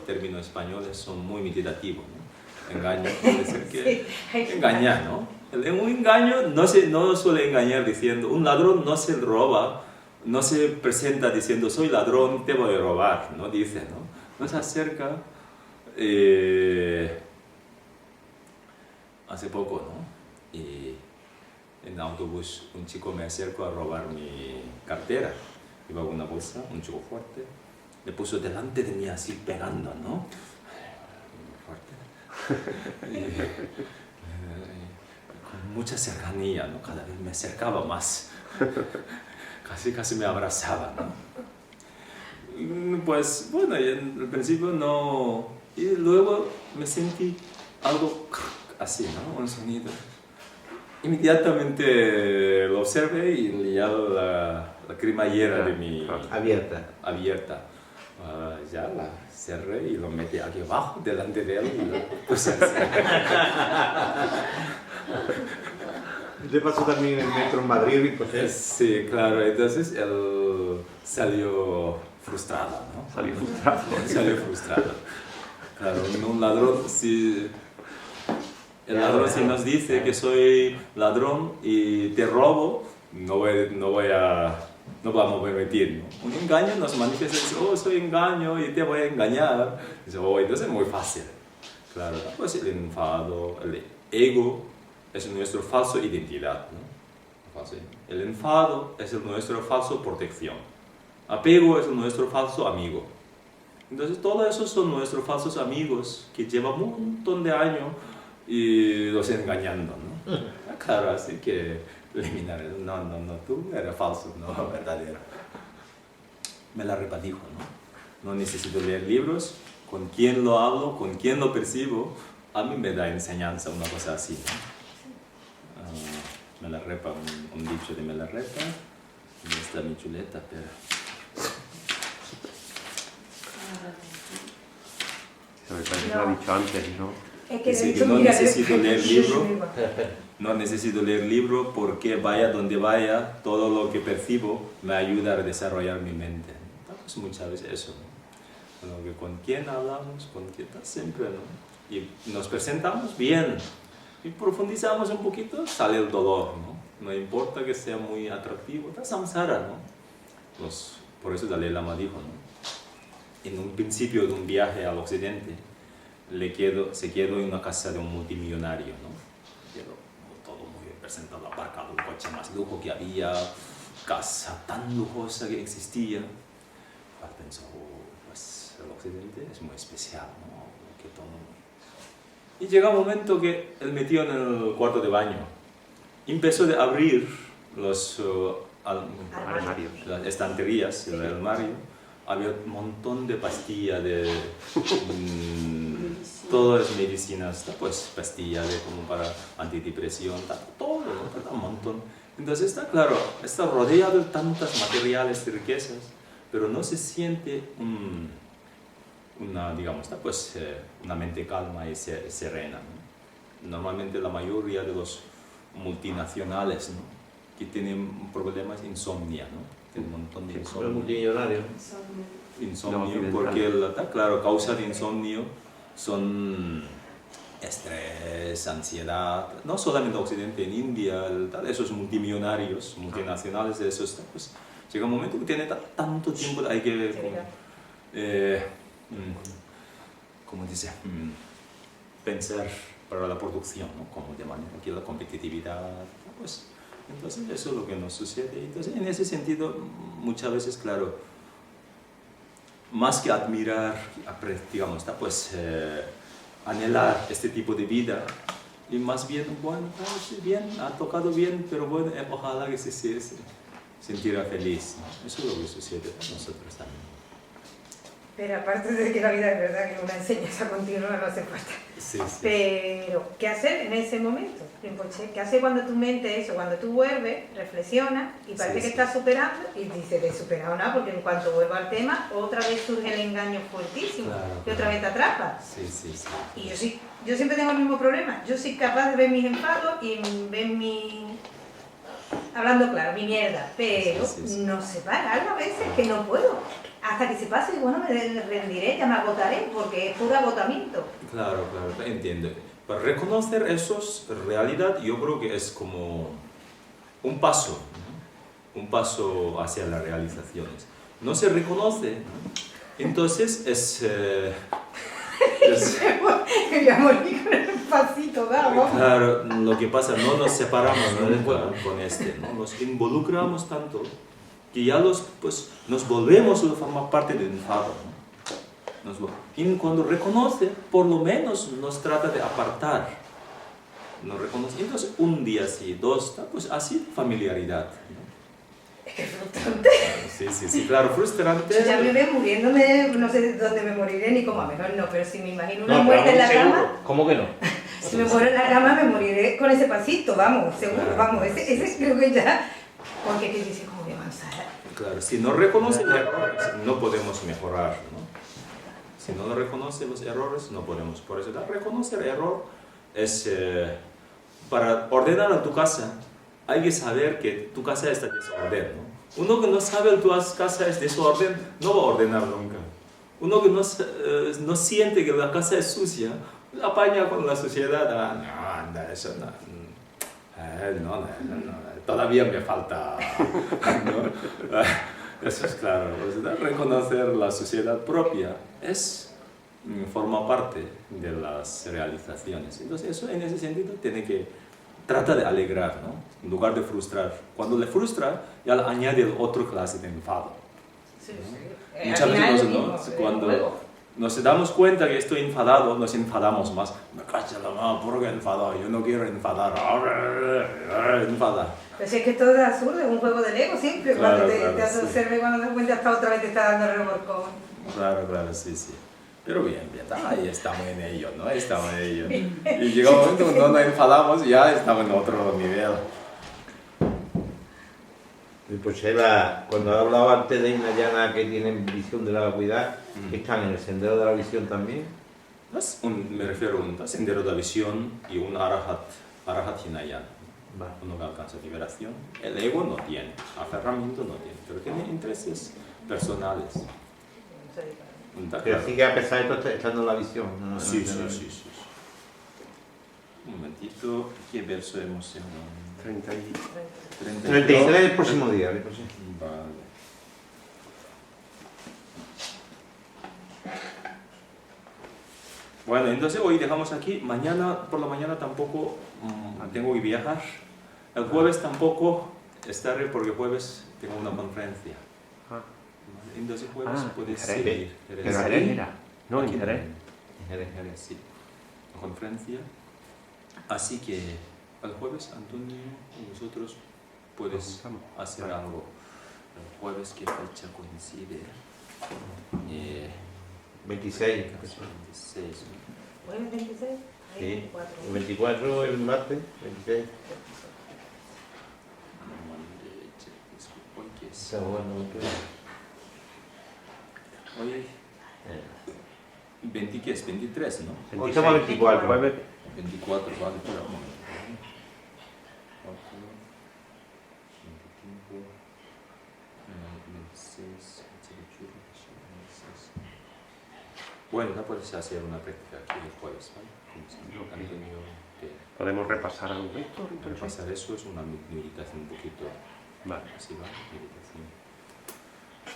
términos españoles son muy meditativos, ¿no? Engaño puede ser que Sí. engañar, ¿no? Un engaño no suele engañar diciendo, un ladrón no se roba, no se presenta diciendo soy ladrón, te voy a robar, no dice, ¿no? No se acerca. Hace poco, ¿no? Y en autobús un chico me acercó a robar mi cartera. Iba con una bolsa, un chico fuerte. Le puso delante de mí así pegando, ¿no? Fuerte. Con mucha cercanía, ¿no? Cada vez me acercaba más. Casi me abrazaba, ¿no? Y pues bueno, y en el principio no... Y luego me sentí algo así, ¿no? Un sonido. Inmediatamente lo observé y ya la cremallera de mi... abierta. Ya la cerré y lo metí aquí abajo, delante de él. Y lo puse así. ¿Te pasó también en el metro en Madrid? Pues, Sí, claro. Entonces él salió frustrado, ¿no? Salió frustrado. Claro, un ladrón, si... El ladrón si nos dice que soy ladrón y te robo, no vamos a permitir, ¿no? Un engaño nos manifiesta, dice, oh, soy engaño y te voy a engañar. Dice, oh, entonces es muy fácil. Claro, pues el enfado, el ego es nuestra falsa identidad, ¿no? El enfado es nuestra falsa protección. Apego es nuestro falso amigo. Entonces, todo eso son nuestros falsos amigos que llevan un montón de años y los engañando, ¿no? Claro, así que eliminar el no, tú eres falso, no verdadero. Me la repadijo, ¿no? No necesito leer libros, con quién lo hablo, con quién lo percibo, a mí me da enseñanza una cosa así, ¿no? Me la repa, un dicho de me la repa, y esta mi chuleta, pero... Me parece que No. lo ha dicho antes, ¿no? Es que Dice de que hecho, no mira, necesito leer yo libro. soy igual. No necesito leer libro porque vaya donde vaya, todo lo que percibo me ayuda a desarrollar mi mente. Pues muchas veces eso, ¿no? Lo que con quién hablamos, con quién está siempre, ¿no? Y nos presentamos bien y profundizamos un poquito, sale el dolor, ¿no? No importa que sea muy atractivo, está samsara, ¿no? Por eso Dalai Lama dijo, ¿no? En un principio de un viaje al occidente, se quedó en una casa de un multimillonario, ¿no? Todo muy bien presentado, la barca, un coche más lujo que había, casa tan lujosa que existía. Pensó, pues el occidente es muy especial, ¿no? Que todo... Y llega un momento que él metió en el cuarto de baño, empezó a abrir los Armarios. las estanterías, el armario, había un montón de pastillas de todas las medicinas, pues pastillas como para antidepresión, todo, ¿no? Un montón. Entonces está claro, está rodeado de tantos materiales y riquezas, pero no se siente una, digamos, pues, una mente calma y serena, ¿no? Normalmente la mayoría de los multinacionales, ¿no? Que tienen problemas de insomnio, ¿no? Tienen un montón de Los insomnio. multimillonarios. Insomnio, No, porque está claro, causa de insomnio son estrés, ansiedad, no solamente en Occidente, en India, esos multimillonarios, multinacionales, esos, pues, llega un momento que tiene tanto tiempo, hay que, como dice, pensar para la producción, ¿no? Como de manera que la competitividad, pues, entonces eso es lo que nos sucede. Entonces, en ese sentido, muchas veces, claro, más que admirar, digamos, pues, anhelar este tipo de vida, y más bien, bueno, pues, bien, ha tocado bien, pero bueno, ojalá que se sintiera feliz, ¿no? Eso es lo que sucede a nosotros también. Pero aparte de que la vida es verdad que una enseñanza continua no hace falta. Sí, sí. Pero, ¿qué hacer en ese momento? Rinpoche? ¿Qué hacer cuando tu mente, eso, cuando tú vuelves, reflexionas y parece Sí, que sí. estás superando y dices, he superado nada, porque en cuanto vuelvo al tema, otra vez surge el engaño fuertísimo Claro, y otra claro. vez te atrapa. Sí, sí, sí. Y yo siempre tengo el mismo problema. Yo soy capaz de ver mis enfados y ver hablando claro, mi mierda, pero Sí, sí, sí. no se para, a veces que no puedo. Hasta que se pase, bueno, me rendiré, ya me agotaré, porque es puro agotamiento. Claro, claro, entiendo. Para reconocer esos realidad, yo creo que es como un paso, ¿no? Un paso hacia las realizaciones. No se reconoce, ¿no? Entonces es Me voy a morir con el pasito, vamos. claro, lo que pasa, no nos separamos nunca con ¿no? Nos involucramos tanto que ya pues, nos volvemos a formar parte del enfado, ¿no? Y cuando reconoce, por lo menos nos trata de apartar. Nos reconoce. Entonces, un día sí, dos, pues así familiaridad, ¿no? Es que es frustrante. Sí, sí, sí, claro, frustrante. Ya me veo muriéndome, no sé dónde me moriré ni cómo, a mejor no, pero si me imagino una No, muerte en la seguro. cama, ¿Cómo que no? si me muero en la cama me moriré con ese pasito, vamos, seguro, Claro. vamos, ese creo que ya, porque que dice, ¿cómo voy a avanzar? Claro, si no reconoce los errores, no podemos mejorar, ¿no? Si no reconoce los errores, no podemos. Por eso, reconocer error es para ordenar a tu casa, hay que saber que tu casa está en desorden, ¿no? Uno que no sabe que tu casa es desorden, no va a ordenar nunca. Uno que no siente que la casa es sucia, la apaña con la suciedad. No, anda, eso no. No, todavía me falta, ¿no? Eso es claro, pues, reconocer la sociedad propia forma parte de las realizaciones. Entonces eso en ese sentido tiene que trata de alegrar, ¿no? En lugar de frustrar. Cuando le frustra, ya le añade otra clase de enfado. Sí, sí. Muchas Al final veces es lo mismo, cuando nos damos cuenta que estoy enfadado, nos enfadamos más. Me cacha la mano, ¿por qué enfadado? Yo no quiero enfadar. Enfadar. Pero si es que todo es absurdo, es un juego del ego siempre, Claro, cuando te claro, hace sí. observe, cuando te das cuenta hasta otra vez te está dando revolcón. Claro, claro, sí, sí. Pero bien, ahí estamos en ello, ¿no? Estamos en ello. Y llega un momento cuando nos enfadamos, ya estamos en otro nivel. Y pues cuando he hablado antes de Hinayana que tienen visión de la vacuidad, que están en el sendero de la visión también, Me refiero a un sendero de la visión y un arahat hinayana. Vale. Uno que alcanza liberación. El ego no tiene, aferramiento no tiene, pero tiene intereses personales. Pero sigue a pesar de todo estando en la visión. ¿No? Sí. Un momentito, ¿qué verso hemos en 33 el próximo día. ¿Ves? Vale. Bueno, entonces hoy dejamos aquí. Mañana, por la mañana tampoco tengo que viajar. El jueves tampoco estaré porque jueves tengo una conferencia. Ah. Entonces jueves puedes Jerez. seguir. Pero Jerez era. No, en Aquí Jerez. En Jerez, sí. La conferencia. Así que el jueves, Antonio, vosotros puedes hacer algo. El jueves, ¿qué fecha coincide? 26. 26. ¿Hoy es 26? Ahí Sí. 24. El 24 el martes, 26. Hoy qué es. Está bueno. Hoy 20, ¿qué es? 23, ¿no? Hoy estamos a 24. Jueves 24, vale, espera un momento. 4, 25, 26, 28, 26. Bueno, ya puedes hacer una práctica aquí el jueves, ¿vale? Antonio, podemos repasar algo de esto. repasar eso es una meditación un poquito Vale. así, ¿vale? Meditación.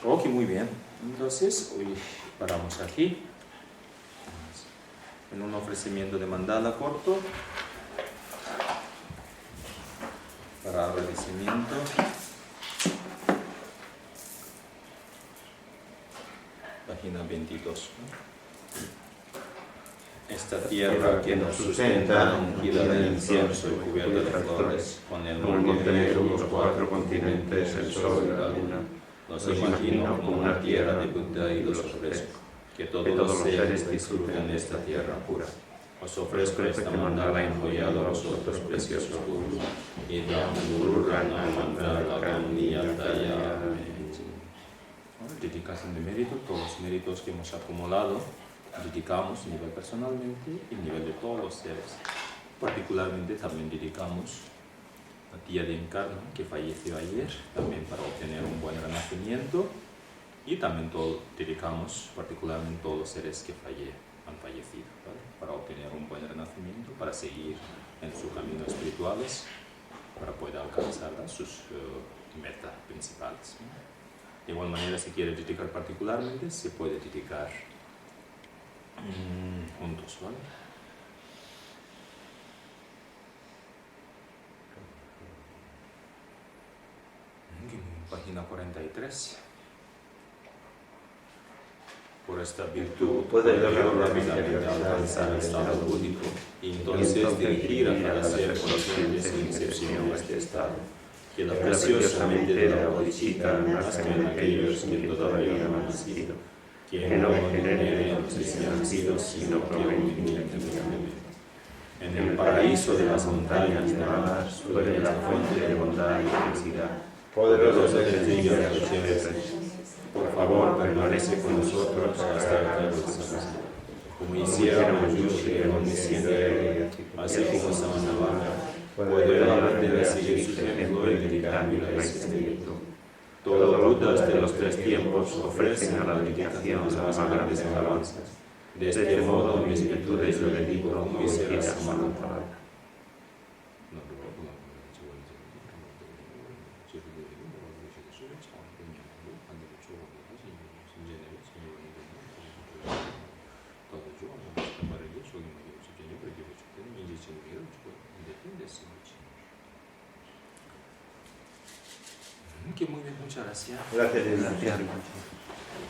Ok, muy bien. Entonces, hoy paramos aquí. En un ofrecimiento de mandala corto para agradecimiento. Página 22. Esta tierra que nos sustenta, ungida de incienso y cubierta de flores, con el monte negro, los 4 continentes, el sol y la luna, los imagino como una tierra de Buda y los ofrezco. Que todos los seres disfruten de esta tierra pura. Os ofrezco esta mandala enjollada a vosotros, preciosos gurus, y dam guru rana mandala kamniyataya. Dedicación de mérito, todos los méritos que hemos acumulado, dedicamos a nivel personalmente y a nivel de todos los seres. Particularmente también dedicamos a tía de Encarna, que falleció ayer, también para obtener un buen renacimiento. Y también dedicamos particularmente a todos los seres que han fallecido, ¿vale? Para obtener un buen renacimiento, para seguir en sus caminos espirituales, para poder alcanzar sus metas principales, ¿no? De igual manera, si quiere dedicar particularmente, se puede dedicar juntos, ¿vale? Página 43. Por esta virtud Puede lograr rápidamente alcanzar el estado búdico y entonces dirigir a ser consciente sin excepción este estado, que la preciosa mente de la bodhisattva nazca en aquellos que todavía no han nacido, que no generen antes nacidos, sino proven infinitamente. En el paraíso de las montañas nevadas, fluye la fuente de bondad y felicidad. Poderoso testigo de los cielos, por favor, permanece con nosotros hasta el dulce. Como hiciéramos Yushi el omnisciente, así como Samanavana, poderosamente seguir su ejemplo y dedicar miles de espíritu. Todos los Budas de los 3 tiempos ofrecen a la meditación las más grandes alabanzas. De este modo, mis virtudes yo dedico como hiciera Samanavana. Que muy bien, muchas gracias. Gracias. Gracias.